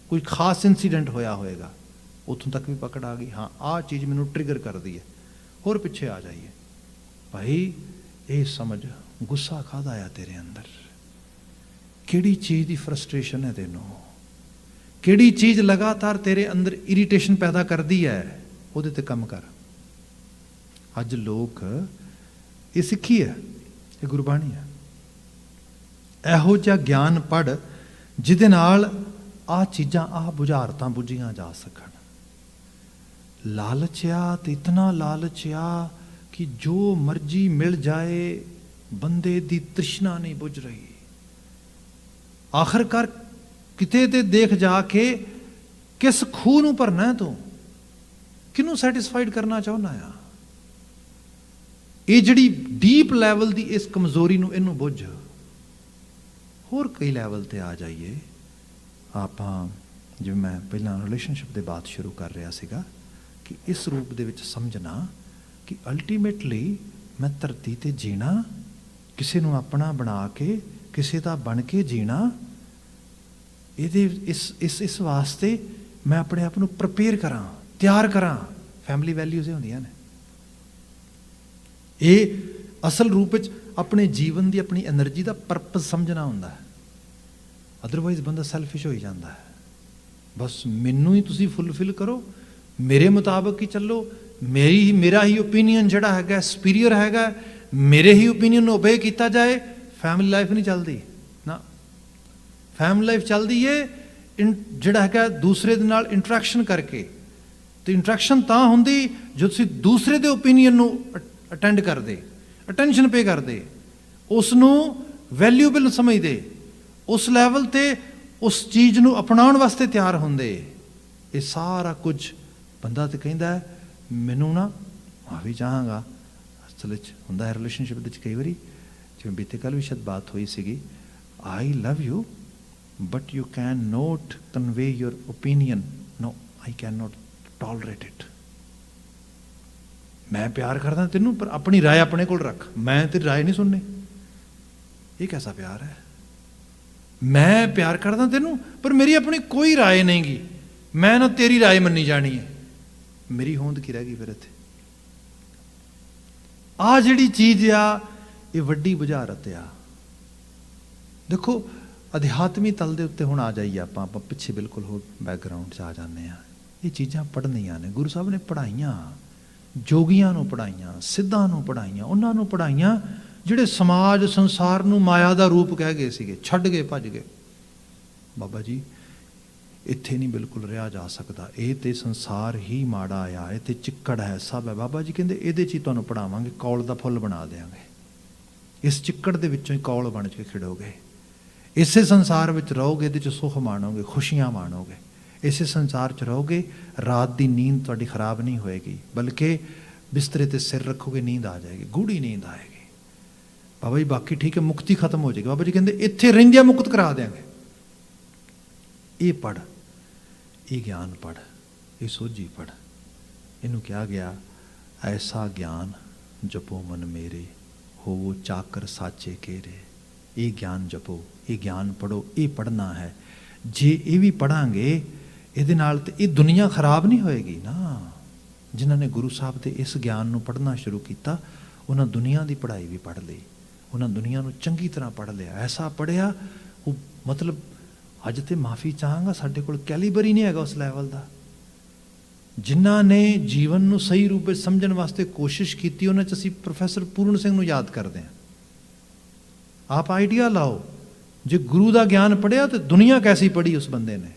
ਕੋਈ ਖਾਸ ਇਨਸੀਡੈਂਟ ਹੋਇਆ ਹੋਏਗਾ, ਉੱਥੋਂ ਤੱਕ ਵੀ ਪਕੜ ਆ ਗਈ, ਹਾਂ ਆਹ ਚੀਜ਼ ਮੈਨੂੰ ਟ੍ਰਿਗਰ ਕਰਦੀ ਹੈ। ਹੋਰ ਪਿੱਛੇ ਆ ਜਾਈਏ ਭਾਈ, ਇਹ ਸਮਝ ਗੁੱਸਾ ਕਾਹਦਾ ਆ ਤੇਰੇ ਅੰਦਰ, ਕਿਹੜੀ ਚੀਜ਼ ਦੀ ਫਰਸਟ੍ਰੇਸ਼ਨ ਹੈ ਤੈਨੂੰ, ਕਿਹੜੀ ਚੀਜ਼ ਲਗਾਤਾਰ ਤੇਰੇ ਅੰਦਰ ਇਰੀਟੇਸ਼ਨ ਪੈਦਾ ਕਰਦੀ ਹੈ, ਉਹਦੇ ਤੇ ਕੰਮ ਕਰ। ਅੱਜ ਲੋਕ ਇਹ ਸਿੱਖੀ ਹੈ, ਇਹ ਗੁਰਬਾਣੀ ਹੈ। ਇਹੋ ਜਿਹਾ ਗਿਆਨ ਪੜ੍ਹ ਜਿਹਦੇ ਨਾਲ ਆਹ ਚੀਜ਼ਾਂ, ਆਹ ਬੁਝਾਰਤਾਂ ਬੁੱਝੀਆਂ ਜਾ ਸਕਣ। ਲਾਲਚਿਆ ਤੇ ਇਤਨਾ ਲਾਲਚਿਆ ਕਿ ਜੋ ਮਰਜ਼ੀ ਮਿਲ ਜਾਏ, ਬੰਦੇ ਦੀ ਤ੍ਰਿਸ਼ਨਾ ਨਹੀਂ ਬੁੱਝ ਰਹੀ। ਆਖਰਕਾਰ ਕਿਤੇ ਤੇ ਦੇਖ ਜਾ ਕੇ ਕਿਸ ਖੂਹ ਨੂੰ ਭਰਨਾ ਤੂੰ, ਕਿਹਨੂੰ ਸੈਟਿਸਫਾਈਡ ਕਰਨਾ ਚਾਹੁੰਦਾ ਆ? ਇਹ ਜਿਹੜੀ ਡੀਪ ਲੈਵਲ ਦੀ ਇਸ ਕਮਜ਼ੋਰੀ ਨੂੰ, ਇਹਨੂੰ ਬੁੱਝ। ਹੋਰ ਕਈ ਲੈਵਲ ਤੇ ਆ ਜਾਈਏ ਆਪਾਂ, ਜਿਵੇਂ ਮੈਂ ਪਹਿਲਾਂ ਰਿਲੇਸ਼ਨਸ਼ਿਪ ਦੇ ਬਾਤ ਸ਼ੁਰੂ ਕਰ ਰਿਹਾ ਸੀਗਾ, ਕਿ ਇਸ ਰੂਪ ਦੇ ਵਿੱਚ ਸਮਝਣਾ ਕਿ ਅਲਟੀਮੇਟਲੀ ਮੈਂ ਧਰਤੀ ਤੇ ਜੀਣਾ, ਕਿਸੇ ਨੂੰ ਆਪਣਾ ਬਣਾ ਕੇ, ਕਿਸੇ ਦਾ ਬਣ ਕੇ ਜੀਣਾ, ਇਹਦੇ ਇਸ ਵਾਸਤੇ ਮੈਂ ਆਪਣੇ ਆਪ ਨੂੰ ਪ੍ਰਪੇਅਰ ਕਰਾਂ, ਤਿਆਰ ਕਰਾਂ। ਫੈਮਿਲੀ ਵੈਲਿਊਜ਼ ਇਹ ਹੁੰਦੀਆਂ ਨੇ। ਇਹ ਅਸਲ ਰੂਪ ਵਿੱਚ ਆਪਣੇ ਜੀਵਨ ਦੀ, ਆਪਣੀ એનર્ਜੀ ਦਾ ਪਰਪਸ ਸਮਝਣਾ ਹੁੰਦਾ ਹੈ। ਅਦਰਵਾਈਜ਼ ਬੰਦਾ ਸੈਲਫਿਸ਼ ਹੋ ਹੀ ਜਾਂਦਾ ਹੈ। ਬਸ ਮੈਨੂੰ ਹੀ ਤੁਸੀਂ ਫੁੱਲਫਿਲ ਕਰੋ, ਮੇਰੇ ਮੁਤਾਬਕ ਹੀ ਚੱਲੋ, ਮੇਰਾ ਹੀ ਓਪੀਨੀਅਨ ਜਿਹੜਾ ਹੈਗਾ ਸੁਪੀਰੀਅਰ ਹੈਗਾ, ਮੇਰੇ ਹੀ ਓਪੀਨੀਅਨ ਨੂੰ ਓਬੇ ਕੀਤਾ ਜਾਏ। ਫੈਮਿਲੀ ਲਾਈਫ ਨਹੀਂ ਚੱਲਦੀ ਨਾ। ਫੈਮਿਲੀ ਲਾਈਫ ਚੱਲਦੀ ਏ ਜਿਹੜਾ ਹੈਗਾ ਦੂਸਰੇ ਦੇ ਨਾਲ ਇੰਟਰੈਕਸ਼ਨ ਕਰਕੇ। ਤੇ ਇੰਟਰੈਕਸ਼ਨ ਤਾਂ ਹੁੰਦੀ ਜੋ ਤੁਸੀਂ ਦੂਸਰੇ ਦੇ ਓਪੀਨੀਅਨ ਨੂੰ ਅਟੈਂਡ ਕਰਦੇ, ਅਟੈਂਸ਼ਨ ਪੇ ਕਰਦੇ, ਉਸ ਨੂੰ ਵੈਲਿਊਬਲ ਸਮਝਦੇ, ਉਸ ਲੈਵਲ ਤੇ ਉਸ ਚੀਜ਼ ਨੂੰ ਅਪਣਾਉਣ ਵਾਸਤੇ ਤਿਆਰ ਹੁੰਦੇ। ਇਹ ਸਾਰਾ ਕੁਝ ਬੰਦਾ ਤੇ ਕਹਿੰਦਾ ਮੈਨੂੰ ਨਾ ਆ ਵੀ ਚਾਹਾਂਗਾ। ਅਸਲ 'ਚ ਹੁੰਦਾ ਹੈ ਰਿਲੇਸ਼ਨਸ਼ਿਪ ਦੇ ਵਿੱਚ ਕਈ ਵਾਰੀ, ਜਿਵੇਂ ਬੀਤੇ ਕੱਲ੍ਹ ਵੀ ਸ਼ਾਇਦ ਬਾਤ ਹੋਈ ਸੀਗੀ, I love you but you can not convey your opinion, no I can not tolerate it. ਮੈਂ ਪਿਆਰ ਕਰਦਾ ਤੈਨੂੰ, ਪਰ ਆਪਣੀ ਰਾਏ ਆਪਣੇ ਕੋਲ ਰੱਖ, ਮੈਂ ਤੇਰੀ ਰਾਏ ਨਹੀਂ ਸੁਣਨੀ। ਇਹ ਕੈਸਾ ਪਿਆਰ ਹੈ? ਮੈਂ ਪਿਆਰ ਕਰਦਾ ਤੈਨੂੰ, ਪਰ ਮੇਰੀ ਆਪਣੀ ਕੋਈ ਰਾਏ ਨਹੀਂ ਗੀ, ਮੈਂ ਨਾ ਤੇਰੀ ਰਾਏ ਮੰਨੀ ਜਾਣੀ ਹੈ। ਮੇਰੀ ਹੋਂਦ ਕੀ ਰਹਿ ਗਈ ਫਿਰ ਇੱਥੇ? ਆਹ ਜਿਹੜੀ ਚੀਜ਼ ਆ, ਇਹ ਵੱਡੀ ਬੁਝਾਰਤ ਆ। ਦੇਖੋ ਅਧਿਆਤਮੀ ਤਲ ਦੇ ਉੱਤੇ ਹੁਣ ਆ ਜਾਈਏ ਆਪਾਂ ਪਿੱਛੇ ਬਿਲਕੁਲ ਹੋਰ ਬੈਕਗਰਾਊਂਡ 'ਚ ਆ ਜਾਂਦੇ ਹਾਂ। ਇਹ ਚੀਜ਼ਾਂ ਪੜ੍ਹਨੀਆਂ ਨੇ, ਗੁਰੂ ਸਾਹਿਬ ਨੇ ਪੜ੍ਹਾਈਆਂ, ਜੋਗੀਆਂ ਨੂੰ ਪੜ੍ਹਾਈਆਂ, ਸਿੱਧਾਂ ਨੂੰ ਪੜ੍ਹਾਈਆਂ, ਉਹਨਾਂ ਨੂੰ ਪੜ੍ਹਾਈਆਂ ਜਿਹੜੇ ਸਮਾਜ ਸੰਸਾਰ ਨੂੰ ਮਾਇਆ ਦਾ ਰੂਪ ਕਹਿ ਗਏ ਸੀਗੇ, ਛੱਡ ਗਏ, ਭੱਜ ਗਏ। ਬਾਬਾ ਜੀ ਇੱਥੇ ਨਹੀਂ ਬਿਲਕੁਲ ਰਿਹਾ ਜਾ ਸਕਦਾ, ਇਹ ਤੇ ਸੰਸਾਰ ਹੀ ਮਾੜਾ ਆ, ਇਹ ਤੇ ਚਿੱਕੜ ਹੈ, ਸਭ ਹੈ। ਬਾਬਾ ਜੀ ਕਹਿੰਦੇ ਇਹਦੇ 'ਚ ਹੀ ਤੁਹਾਨੂੰ ਪੜ੍ਹਾਵਾਂਗੇ, ਕੌਲ ਦਾ ਫੁੱਲ ਬਣਾ ਦਿਆਂਗੇ। ਇਸ ਚਿੱਕੜ ਦੇ ਵਿੱਚੋਂ ਹੀ ਕੌਲ ਬਣ ਕੇ ਖਿੜੋਗੇ, ਇਸੇ ਸੰਸਾਰ ਵਿੱਚ ਰਹੋਗੇ, ਇਹਦੇ 'ਚ ਸੁੱਖ ਮਾਣੋਗੇ, ਖੁਸ਼ੀਆਂ ਮਾਣੋਗੇ। ਇਸੇ ਸੰਸਾਰ 'ਚ ਰਹੋਗੇ, ਰਾਤ ਦੀ ਨੀਂਦ ਤੁਹਾਡੀ ਖਰਾਬ ਨਹੀਂ ਹੋਏਗੀ, ਬਲਕਿ ਬਿਸਤਰੇ 'ਤੇ ਸਿਰ ਰੱਖੋਗੇ, ਨੀਂਦ ਆ ਜਾਏਗੀ, ਗੂੜੀ ਨੀਂਦ ਆਏਗੀ। ਬਾਬਾ ਜੀ ਬਾਕੀ ਠੀਕ ਹੈ, ਮੁਕਤੀ ਖਤਮ ਹੋ ਜਾਏਗੀ। ਬਾਬਾ ਜੀ ਕਹਿੰਦੇ ਇੱਥੇ ਰਹਿੰਦਿਆਂ ਮੁਕਤ ਕਰਾ ਦਿਆਂਗੇ। ਇਹ ਪੜ੍ਹ, ਇਹ ਗਿਆਨ ਪੜ੍ਹ, ਇਹ ਸੋਝੀ ਪੜ੍ਹ। ਇਹਨੂੰ ਕਿਹਾ ਗਿਆ ਐਸਾ ਗਿਆਨ ਜਪੋ ਮਨ ਮੇਰੇ, ਹੋਵੋ ਚਾਕਰ ਸਾਚੇ ਕੇਰੇ। ਇਹ ਗਿਆਨ ਜਪੋ, ਇਹ ਗਿਆਨ ਪੜ੍ਹੋ, ਇਹ ਪੜ੍ਹਨਾ ਹੈ। ਜੇ ਇਹ ਵੀ ਪੜ੍ਹਾਂਗੇ ਇਹਦੇ ਨਾਲ ਤੇ ਇਹ ਦੁਨੀਆ ਖਰਾਬ ਨਹੀਂ ਹੋਏਗੀ ਨਾ। ਜਿਨ੍ਹਾਂ ਨੇ ਗੁਰੂ ਸਾਹਿਬ ਦੇ ਇਸ ਗਿਆਨ ਨੂੰ ਪੜ੍ਹਨਾ ਸ਼ੁਰੂ ਕੀਤਾ, ਉਹਨਾਂ ਦੁਨੀਆ ਦੀ ਪੜ੍ਹਾਈ ਵੀ ਪੜ੍ਹ ਲਈ, ਉਹਨਾਂ ਦੁਨੀਆ ਨੂੰ ਚੰਗੀ ਤਰ੍ਹਾਂ ਪੜ੍ਹ ਲਿਆ। ਐਸਾ ਪੜ੍ਹਿਆ ਉਹ ਮਤਲਬ ਅੱਜ ਤੇ ਮਾਫੀ ਚਾਹਾਂਗਾ, ਸਾਡੇ ਕੋਲ ਕੈਲੀਬਰ ਹੀ ਨਹੀਂ ਹੈਗਾ ਉਸ ਲੈਵਲ ਦਾ। ਜਿਨ੍ਹਾਂ ਨੇ ਜੀਵਨ ਨੂੰ ਸਹੀ ਰੂਪ ਵਿੱਚ ਸਮਝਣ ਵਾਸਤੇ ਕੋਸ਼ਿਸ਼ ਕੀਤੀ, ਉਹਨਾਂ 'ਚ ਅਸੀਂ ਪ੍ਰੋਫੈਸਰ ਪੂਰਨ ਸਿੰਘ ਨੂੰ ਯਾਦ ਕਰਦੇ ਹਾਂ। ਆਪ ਆਈਡੀਆ ਲਾਓ, जे गुरु का ज्ञान पढ़िया तो दुनिया कैसी पढ़ी उस बंदे ने।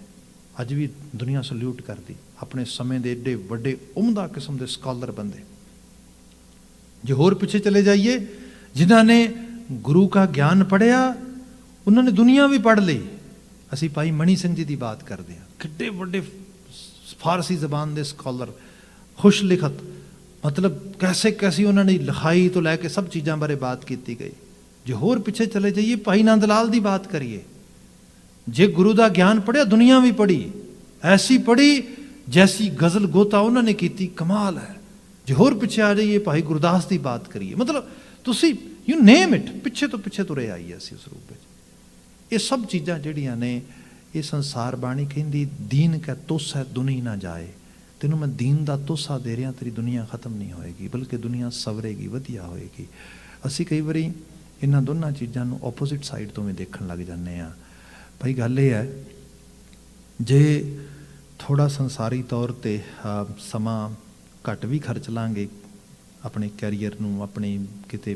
अज भी दुनिया सल्यूट करती अपने समय के एडे वड्डे उमदा किस्म के स्कॉलर बंदे। जो होर पिछे चले जाइए, जिन्होंने गुरु का ज्ञान पढ़िया उन्होंने दुनिया भी पढ़ ली। असी भाई मणि सिंह जी की बात करते हैं, किड्डे वड्डे फारसी जबान के स्कॉलर, खुश लिखत, मतलब कैसे कैसी उन्होंने लिखाई तो लैके सब चीज़ों बारे बात की गई। जो होर पिछे चले जाइए, भाई नंद लाल की बात करिए, जे गुरु का ज्ञान पढ़िया दुनिया भी पढ़ी, ऐसी पढ़ी जैसी गज़ल गोता उन्होंने की, कमाल है। जो होर पिछे आ जाइए, भाई गुरदास की बात करिए, मतलब तुसी यू नेम इट, पिछे तो पिछे तुरे आइए असी उस रूप में। ये सब चीज़ां जिहड़ियां ने, ये संसार बाणी कहती दीन कै तोसा दुनी ना जाए। तेनों मैं दीन का तोसा दे रहा, तेरी दुनिया खत्म नहीं होएगी, बल्कि दुनिया सवरेगी, वधिया होएगी। असी कई बारी इन्हां दोनों चीज़ों को ओपोजिट साइड तो भी देखण लग जाने आ। भाई गल ये है, जे थोड़ा संसारी तौर पर समा घट भी खर्च लांगे अपने कैरीयर नूं, अपनी किते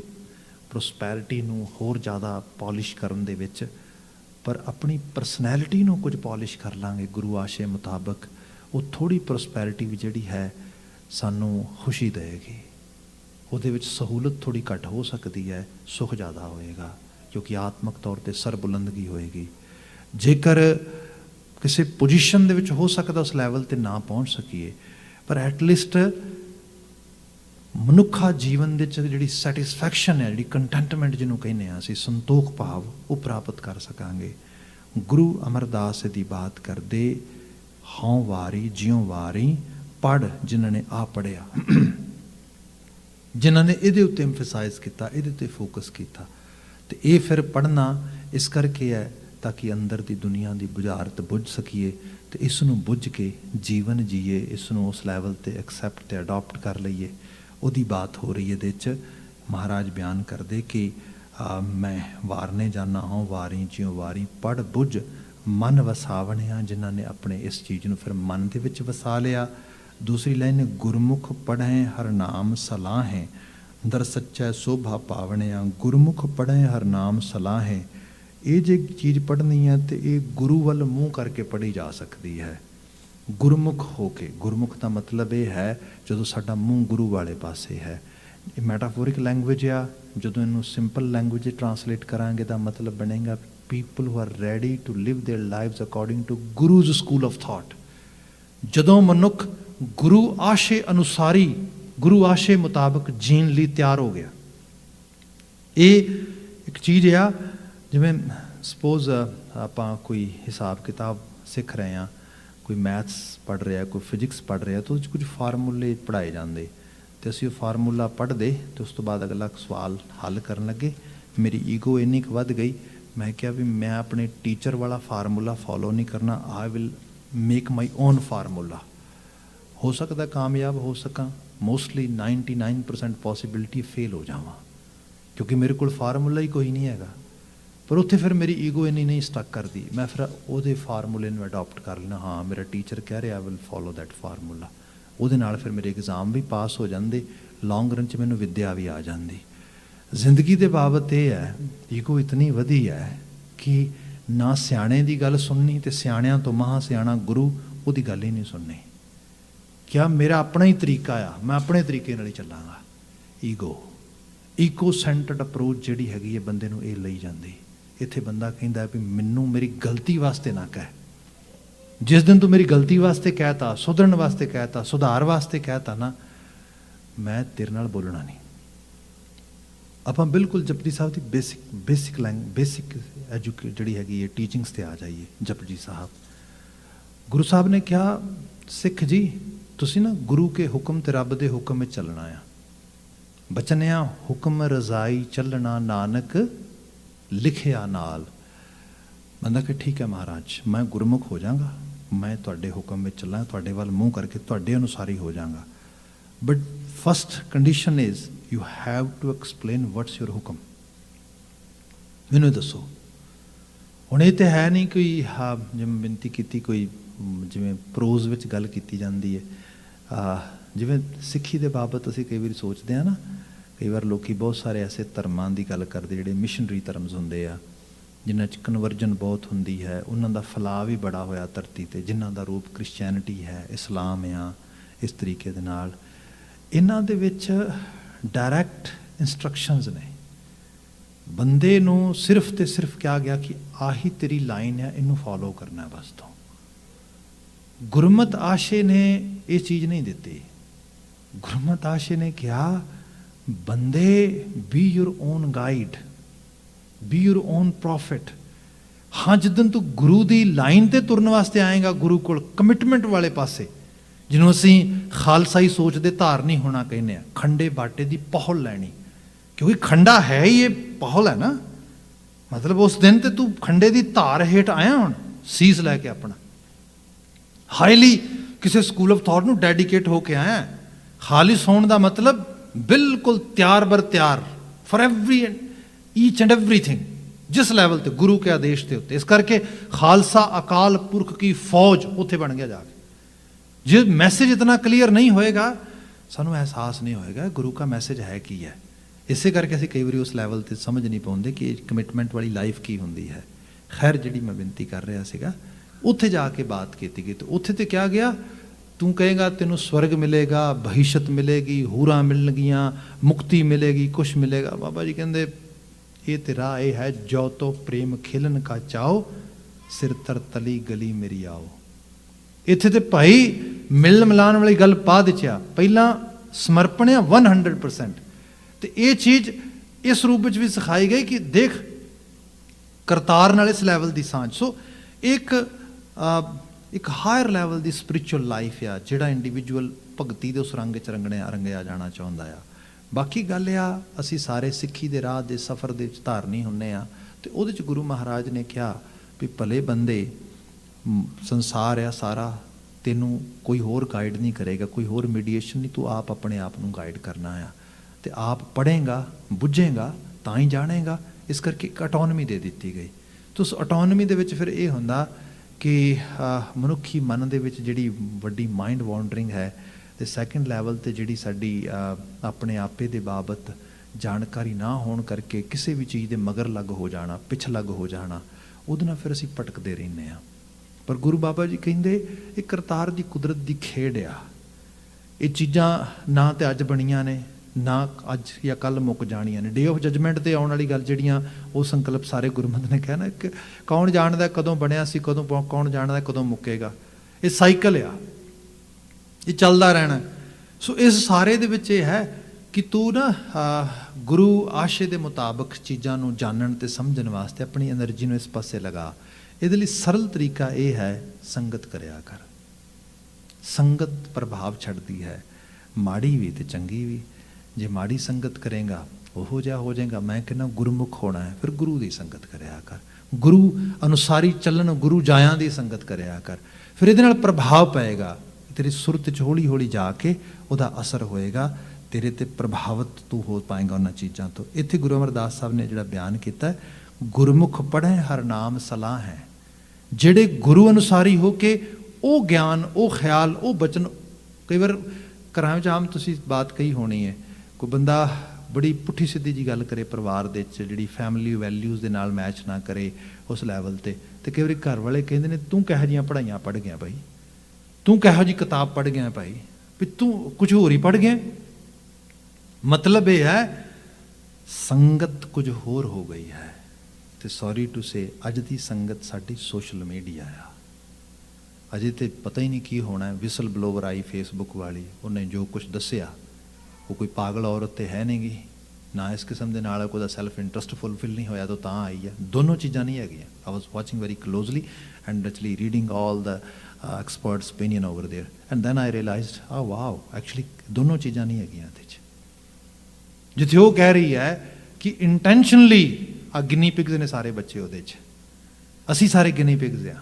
प्रोस्पैरिटी नूं होर ज़्यादा पॉलिश करन दे विच, पर अपनी परसनैलिटी नूं कुछ पॉलिश कर लांगे गुरु आशे मुताबक, वो थोड़ी प्रोस्पैरिटी भी जिहड़ी है सानू खुशी देगी। ਉਹਦੇ ਵਿੱਚ सहूलत थोड़ी घट हो सकती है, सुख ज़्यादा होएगा, क्योंकि आत्मक तौर पर सरबुलंदगी होएगी। जेकर किसी पोजीशन दे विच हो सकता उस लैवल ते ना पहुँच सकीए, पर एटलीस्ट मनुखा जीवन दे जिहड़ी सैटिस्फैक्शन है, जिहड़ी कंटेंटमेंट जिन्हों कहने असीं संतोख भाव, वो प्राप्त कर सकांगे। गुरु अमरदास दी बात करदे, हाँ वारी ज्यों वारी पढ़ जिन्होंने आ पढ़िया, जिन्होंने ये उत्ते एम्फेसाइज किया, ये उत्ते फोकस किया। तो ये फिर पढ़ना इस करके है ताकि अंदर की दुनिया की बुझारत बुझ सकीए, तो इसनों बुझ के जीवन जीए, इसनों उस लैवल ते एक्सैप्ट ते अडॉप्ट कर लईए। उहदी बात हो रही है। महाराज बयान करते कि मैं वारने जाना हाँ वारी ज्यों वारी पढ़ बुझ मन वसावणिया, जिन्होंने अपने इस चीज़ को फिर मन के विच वसा लिया। दूसरी लाइन, गुरमुख पढ़ें हर नाम सलाहें दर सच्चा शोभा पावणिया। गुरमुख पढ़ें हर नाम सलाहें, ये जो चीज़ पढ़नी है तो ये गुरु वाल मूँह करके पढ़ी जा सकती है। गुरमुख होके, गुरमुख का मतलब ये है जो साडा मूँह गुरु वाले पासे है। मैटाफोरिक लैंगुएज आ, जो इनू सिंपल लैंगुएज ट्रांसलेट करांगे तो मतलब बनेगा people who are ready to live their lives according to Guru's school of thought. जदों मनुख गुरु आशे अनुसारी, गुरु आशे मुताबिक जीन लिए तैयार हो गया। ये एक चीज़ आ, जिमें सपोज आपां कोई हिसाब किताब सीख रहे हैं, कोई मैथ्स पढ़ रहा है, कोई फिजिक्स पढ़ रहा है, तो कुछ फार्मूले पढ़ाए जाते, तो असीं फार्मूला पढ़ते तो उस तो बाद अगला सवाल हल करन लगे। मेरी ईगो इन्नी क वध गई, मैं क्या भी मैं अपने टीचर वाला फार्मूला फॉलो नहीं करना, I will make my own formula. हो सकता कामयाब हो सका, मोस्टली 99% पॉसिबिलिटी फेल हो जावा, क्योंकि मेरे को फार्मूला ही कोई नहीं हैगा। पर उत्थे फिर मेरी ईगो इन्नी नहीं स्टक करती, मैं फिर वो फार्मूले में अडॉप्ट कर लेना। हाँ मेरा टीचर कह रहा, I will follow that formula. वो फिर मेरे एग्जाम भी पास हो जाते, लॉन्ग रन च मैनू विद्या भी आ जाती। जिंदगी के बाबत यह है, ईगो इतनी वधी है कि ना सियाणे की गल सुननी, तो सियाणियां तो महा सियाणा गुरु वो गल ही नहीं सुननी। क्या मेरा अपना ही तरीका आ, मैं अपने तरीके नाल ही चलांगा। ईगो सेंटर्ड अप्रोच जिहड़ी हैगी है बंदे नूं ये लई जांदी। इत्थे बंदा कहंदा भी मैनू मेरी गलती वास्ते ना कह, जिस दिन तू मेरी गलती वास्ते कहता, सुधरन वास्ते कहता, सुधार वास्ते कहता ना, मैं तेरे नाल बोलना नहीं। आपां बिल्कुल जपजी साहब की बेसिक एजुकेट जिहड़ी हैगी है टीचिंग्स ते आ जाइए। जपजी साहब, गुरु साहब ने क्या, सिख जी तुसी ना गुरु के हुक्म ते रब दे हुक्म में चलना आ। बचनिया हुक्म रजाई चलना नानक लिखिया नाल। बंदा कि ठीक है महाराज, मैं गुरमुख हो जाऊँगा, मैं तुहाडे हुक्म में चलां, तुहाडे वाल मूँह करके तुहाडे अनुसार ही हो जाऊँगा। But first condition is you have to explain what's your हुक्म। मैनू दसो। हुण ये तो है नहीं कोई हाँ जिवें बेनती की कोई जिवें प्रोज विच गल की जाती है, जिवें सिੱਖੀ ਦੇ बाबत असीं कई बार सोचते हैं ना, कई बार लोग बहुत सारे ऐसे धर्मां की गल करते जिहड़े मिशनरी धर्म्स हुंदे आ, ਜਿਨ੍ਹਾਂ 'ਚ ਕਨਵਰਜਨ ਬਹੁਤ ਹੁੰਦੀ ਹੈ, ਉਹਨਾਂ ਦਾ ਫੈਲਾਅ ਵੀ ਬੜਾ ਹੋਇਆ ਧਰਤੀ 'ਤੇ, ਜਿਨ੍ਹਾਂ ਦਾ ਰੂਪ ਕ੍ਰਿਸਚੈਨਿਟੀ ਹੈ, ਇਸਲਾਮ ਆ, ਇਸ ਤਰੀਕੇ ਦੇ ਨਾਲ ਇਹਨਾਂ ਦੇ ਵਿੱਚ ਡਾਇਰੈਕਟ ਇੰਸਟਰਕਸ਼ਨਸ ਨੇ। ਬੰਦੇ ਨੂੰ ਸਿਰਫ ਤੇ ਸਿਰਫ ਕਿਹਾ ਗਿਆ ਕਿ ਆਹੀ ਤੇਰੀ ਲਾਈਨ ਹੈ, ਇਹਨੂੰ ਫੋਲੋ ਕਰਨਾ ਬਸ ਤੋਂ। ਗੁਰਮਤ ਆਸ਼ੇ ਨੇ ਇਹ ਚੀਜ਼ ਨਹੀਂ ਦਿੱਤੀ। ਗੁਰਮਤ ਆਸ਼ੇ ਨੇ ਕਿਹਾ ਬੰਦੇ B your own guide, B your own profit. ਹਾਂ, ਜਿੱਦਣ ਤੂੰ ਗੁਰੂ ਦੀ ਲਾਈਨ ਤੇ ਤੁਰਨ ਵਾਸਤੇ ਆਏਗਾ, ਗੁਰੂ ਕੋਲ ਕਮਿਟਮੈਂਟ ਵਾਲੇ ਪਾਸੇ, ਜਿਹਨੂੰ ਅਸੀਂ ਖਾਲਸਾਈ ਸੋਚ ਦੇ ਧਾਰਨੀ ਹੋਣਾ ਕਹਿੰਦੇ ਆ, ਖੰਡੇ ਬਾਟੇ ਦੀ ਪਹੁਲ ਲੈਣੀ, ਕਿਉਂਕਿ ਖੰਡਾ ਹੈ ਹੀ ਇਹ ਪਹੁਲ ਹੈ ਨਾ। ਮਤਲਬ ਉਸ ਦਿਨ ਤੇ ਤੂੰ ਖੰਡੇ ਦੀ ਧਾਰ ਹੇਠ ਆਇਆ, ਹੁਣ ਸੀਸ ਲੈ ਕੇ ਆਪਣਾ ਹਾਈਲੀ ਕਿਸੇ ਸਕੂਲ ਆਫ ਥਾਟ ਨੂੰ ਡੈਡੀਕੇਟ ਹੋ ਕੇ ਆਇਆ। ਖਾਲਿਸ ਹੋਣ ਦਾ ਮਤਲਬ ਬਿਲਕੁਲ ਤਿਆਰ ਬਰ ਤਿਆਰ for every each and everything, ਜਿਸ ਲੈਵਲ ਤੇ ਗੁਰੂ ਕੇ ਆਦੇਸ਼ ਦੇ ਉੱਤੇ। ਇਸ ਕਰਕੇ ਖਾਲਸਾ ਅਕਾਲ ਪੁਰਖ ਕੀ ਫੌਜ ਉੱਥੇ ਬਣ ਗਿਆ ਜਾ ਕੇ। ਜੇ ਮੈਸੇਜ ਇਤਨਾ ਕਲੀਅਰ ਨਹੀਂ ਹੋਏਗਾ, ਸਾਨੂੰ ਅਹਿਸਾਸ ਨਹੀਂ ਹੋਏਗਾ ਗੁਰੂ ਦਾ ਮੈਸੇਜ ਹੈ ਕੀ ਹੈ। ਇਸੇ ਕਰਕੇ ਅਸੀਂ ਕਈ ਵਾਰੀ ਉਸ ਲੈਵਲ ਤੇ ਸਮਝ ਨਹੀਂ ਪਾਉਂਦੇ ਕਿ ਕਮਿਟਮੈਂਟ ਵਾਲੀ ਲਾਈਫ ਕੀ ਹੁੰਦੀ ਹੈ। ਖੈਰ, ਜਿਹੜੀ ਮੈਂ ਬੇਨਤੀ ਕਰ ਰਿਹਾ ਸੀਗਾ, ਉੱਥੇ ਜਾ ਕੇ ਬਾਤ ਕੀਤੀ ਗਈ, ਤੇ ਉੱਥੇ ਤੇ ਕਿਹਾ ਗਿਆ ਤੂੰ ਕਹੇਗਾ ਤੈਨੂੰ ਸਵਰਗ ਮਿਲੇਗਾ, ਬਹਿਸ਼ਤ ਮਿਲੇਗੀ, ਹੂਰਾਂ ਮਿਲਣਗੀਆਂ, ਮੁਕਤੀ ਮਿਲੇਗੀ, ਕੁਛ ਮਿਲੇਗਾ। ਬਾਬਾ ਜੀ ਕਹਿੰਦੇ ਇਹ ਤੇ ਰਾਹ ਇਹ ਹੈ, ਜੋ ਤੋ ਪ੍ਰੇਮ ਖਿਲਨ ਕਾ ਚਾਓ, ਸਿਰ ਤਰ ਤਲੀ ਗਲੀ ਮੇਰੀ ਆਓ। ਇੱਥੇ ਤੇ ਭਾਈ ਮਿਲਣ ਮਿਲਾਉਣ ਵਾਲੀ ਗੱਲ ਬਾਅਦ ਵਿੱਚ ਆ, ਪਹਿਲਾਂ ਸਮਰਪਣ ਆ 100%। ਤੇ ਇਹ ਚੀਜ਼ ਇਸ ਰੂਪ ਵਿੱਚ ਵੀ ਸਿਖਾਈ ਗਈ ਕਿ ਦੇਖ ਕਰਤਾਰ ਨਾਲ ਇਸ ਲੈਵਲ ਦੀ ਸਾਂਝ। ਸੋ ਇੱਕ ਹਾਇਰ ਲੈਵਲ ਦੀ ਸਪਿਰਿਚੁਅਲ ਲਾਈਫ ਆ, ਜਿਹੜਾ ਇੰਡੀਵਿਜੂਅਲ ਭਗਤੀ ਦੇ ਉਸ ਰੰਗ 'ਚ ਰੰਗਿਆ ਜਾਣਾ ਚਾਹੁੰਦਾ ਆ। ਬਾਕੀ ਗੱਲ ਆ, ਅਸੀਂ ਸਾਰੇ ਸਿੱਖੀ ਦੇ ਰਾਹ ਦੇ ਸਫ਼ਰ ਦੇ ਵਿੱਚ ਧਾਰਨੀ ਹੁੰਦੇ ਆ, ਤੇ ਉਹਦੇ 'ਚ ਗੁਰੂ ਮਹਾਰਾਜ ਨੇ ਕਿਹਾ ਵੀ ਭਲੇ ਬੰਦੇ, ਸੰਸਾਰ ਆ ਸਾਰਾ, ਤੈਨੂੰ ਕੋਈ ਹੋਰ ਗਾਈਡ ਨਹੀਂ ਕਰੇਗਾ, ਕੋਈ ਹੋਰ ਮੀਡੀਏਸ਼ਨ ਨਹੀਂ, ਤੂੰ ਆਪ ਆਪਣੇ ਆਪ ਨੂੰ ਗਾਈਡ ਕਰਨਾ ਆ। ਤੇ ਆਪ ਪੜ੍ਹੇਗਾ, ਬੁੱਝੇਗਾ ਤਾਂ ਹੀ ਜਾਣੇਗਾ। ਇਸ ਕਰਕੇ ਇੱਕ ਆਟੋਨਮੀ ਦੇ ਦਿੱਤੀ ਗਈ। ਤੇ ਉਸ ਆਟੋਨਮੀ ਦੇ ਵਿੱਚ ਫਿਰ ਇਹ ਹੁੰਦਾ ਕਿ ਮਨੁੱਖੀ ਮਨ ਦੇ ਵਿੱਚ ਜਿਹੜੀ ਵੱਡੀ ਮਾਈਂਡ ਵਾਂਡਰਿੰਗ ਹੈ, ਤੇ ਸੈਕਿੰਡ ਲੈਵਲ 'ਤੇ ਜਿਹੜੀ ਸਾਡੀ ਆਪਣੇ ਆਪੇ ਦੇ ਬਾਬਤ ਜਾਣਕਾਰੀ ਨਾ ਹੋਣ ਕਰਕੇ ਕਿਸੇ ਵੀ ਚੀਜ਼ ਦੇ ਮਗਰ ਲੱਗ ਹੋ ਜਾਣਾ, ਪਿੱਛ ਲੱਗ ਹੋ ਜਾਣਾ, ਉਹਦੇ ਨਾਲ ਫਿਰ ਅਸੀਂ ਭਟਕਦੇ ਰਹਿੰਦੇ ਹਾਂ। ਪਰ ਗੁਰੂ ਬਾਬਾ ਜੀ ਕਹਿੰਦੇ ਇਹ ਕਰਤਾਰ ਦੀ ਕੁਦਰਤ ਦੀ ਖੇਡ ਆ। ਇਹ ਚੀਜ਼ਾਂ ਨਾ ਤੇ ਅੱਜ ਬਣੀਆਂ ਨੇ, ਨਾ ਅੱਜ ਜਾਂ ਕੱਲ੍ਹ ਮੁੱਕ ਜਾਣੀਆਂ ਨੇ। ਡੇ ਆਫ ਜਜਮੈਂਟ 'ਤੇ ਆਉਣ ਵਾਲੀ ਗੱਲ ਜਿਹੜੀਆਂ, ਉਹ ਸੰਕਲਪ ਸਾਰੇ ਗੁਰਮਤਿ ਨੇ ਕਿਹਾ ਨਾ ਕਿ ਕੌਣ ਜਾਣਦਾ ਕਦੋਂ ਬਣਿਆ ਸੀ, ਕੌਣ ਜਾਣਦਾ ਕਦੋਂ ਮੁੱਕੇਗਾ। ਇਹ ਸਾਈਕਲ ਆ, ਇਹ ਚੱਲਦਾ ਰਹਿਣਾ। ਸੋ ਇਸ ਸਾਰੇ ਦੇ ਵਿੱਚ ਇਹ ਹੈ ਕਿ ਤੂੰ ਨਾ ਗੁਰੂ ਆਸ਼ੇ ਦੇ ਮੁਤਾਬਕ ਚੀਜ਼ਾਂ ਨੂੰ ਜਾਣਨ ਤੇ ਸਮਝਣ ਵਾਸਤੇ ਆਪਣੀ ਐਨਰਜੀ ਨੂੰ ਇਸ ਪਾਸੇ ਲਗਾ। ਇਹਦੇ ਲਈ ਸਰਲ ਤਰੀਕਾ ਇਹ ਹੈ, ਸੰਗਤ ਕਰਿਆ ਕਰ। ਸੰਗਤ ਪ੍ਰਭਾਵ ਛੱਡਦੀ ਹੈ, ਮਾੜੀ ਵੀ ਤੇ ਚੰਗੀ ਵੀ। ਜੇ ਮਾੜੀ ਸੰਗਤ ਕਰੇਗਾ ਉਹੋ ਜਿਹਾ ਹੋ ਜਾਏਗਾ। ਮੈਂ ਕਹਿੰਦਾ ਗੁਰਮੁਖ ਹੋਣਾ ਹੈ, ਫਿਰ ਗੁਰੂ ਦੀ ਸੰਗਤ ਕਰਿਆ ਕਰ, ਗੁਰੂ ਅਨੁਸਾਰੀ ਚੱਲਣ, ਗੁਰੂ ਜਾਇਆਂ ਦੀ ਸੰਗਤ ਕਰਿਆ ਕਰ। ਫਿਰ ਇਹਦੇ ਨਾਲ ਪ੍ਰਭਾਵ ਪਏਗਾ, ਤੇਰੀ ਸੁਰਤ 'ਚ ਹੌਲੀ ਹੌਲੀ ਜਾ ਕੇ ਉਹਦਾ ਅਸਰ ਹੋਏਗਾ, ਤੇਰੇ 'ਤੇ ਪ੍ਰਭਾਵਿਤ ਤੂੰ ਹੋ ਪਾਏਗਾ ਉਹਨਾਂ ਚੀਜ਼ਾਂ ਤੋਂ। ਇੱਥੇ ਗੁਰੂ ਅਮਰਦਾਸ ਸਾਹਿਬ ਨੇ ਜਿਹੜਾ ਬਿਆਨ ਕੀਤਾ, ਗੁਰਮੁਖ ਪੜ੍ਹੇ ਹਰ ਨਾਮ ਸਲਾਹ ਹੈ। ਜਿਹੜੇ ਗੁਰੂ ਅਨੁਸਾਰੀ ਹੋ ਕੇ ਉਹ ਗਿਆਨ, ਉਹ ਖਿਆਲ, ਉਹ ਬਚਨ, ਕਈ ਵਾਰ ਘਰਾਂ ਵਿੱਚ ਆਮ ਤੁਸੀਂ ਬਾਤ ਕਹੀ ਹੋਣੀ ਹੈ, ਕੋਈ ਬੰਦਾ ਬੜੀ ਪੁੱਠੀ ਸਿੱਧੀ ਜੀ ਗੱਲ ਕਰੇ ਪਰਿਵਾਰ ਦੇ ਵਿੱਚ, ਜਿਹੜੀ ਫੈਮਿਲੀ ਵੈਲਿਊਜ਼ ਦੇ ਨਾਲ ਮੈਚ ਨਾ ਕਰੇ ਉਸ ਲੈਵਲ 'ਤੇ, ਤੇ ਕਈ ਵਾਰੀ ਘਰ ਵਾਲੇ ਕਹਿੰਦੇ ਨੇ ਤੂੰ ਕਿਹੋ ਜਿਹੀਆਂ ਪੜ੍ਹਾਈਆਂ ਪੜ੍ਹ ਗਿਆ ਭਾਈ, ਤੂੰ ਕਿਹੋ ਜਿਹੀ ਕਿਤਾਬ ਪੜ੍ਹ ਗਿਆ ਭਾਈ, ਵੀ ਤੂੰ ਕੁਝ ਹੋਰ ਹੀ ਪੜ੍ਹ ਗਿਆ। ਮਤਲਬ ਇਹ ਹੈ ਸੰਗਤ ਕੁਝ ਹੋਰ ਹੋ ਗਈ ਹੈ। ਤੇ ਸੌਰੀ ਟੂ ਸੇ, ਅੱਜ ਦੀ ਸੰਗਤ ਸਾਡੀ ਸੋਸ਼ਲ ਮੀਡੀਆ ਆ। ਅਜੇ ਤੇ ਪਤਾ ਹੀ ਨਹੀਂ ਕੀ ਹੋਣਾ। ਵਿਸਲ ਬਲੋਵਰ ਆਈ ਫੇਸਬੁੱਕ ਵਾਲੀ, ਉਹਨੇ ਜੋ ਕੁਝ ਦੱਸਿਆ, ਉਹ ਕੋਈ ਪਾਗਲ ਔਰਤ ਤੇ ਹੈ ਨਹੀਂ ਗੀ, ਨਾ ਇਸ ਕਿਸਮ ਦੇ ਨਾਲ ਕੋਈ ਦਾ ਸੈਲਫ ਇੰਟਰਸਟ ਫੁਲਫਿਲ ਨਹੀਂ ਹੋਇਆ ਤਾਂ ਆਈ ਆ। ਦੋਨੋਂ ਚੀਜ਼ਾਂ ਨਹੀਂ ਹੈਗੀਆਂ। I was watching very closely and actually reading all the experts opinion over there, and then I realized ah wow, actually ਦੋਨੋਂ ਚੀਜ਼ਾਂ ਨਹੀਂ ਹੈਗੀਆਂ ਇਹਦੇ 'ਚ। ਜਿੱਥੇ ਉਹ ਕਹਿ ਰਹੀ ਹੈ ਕਿ ਇੰਟੈਂਸ਼ਨਲੀ ਆ ਗਿਨੀ ਪਿਗਸ ਨੇ ਸਾਰੇ ਬੱਚੇ ਉਹਦੇ 'ਚ, ਅਸੀਂ ਸਾਰੇ ਗਿਨੀ ਪਿਗਸ ਆ।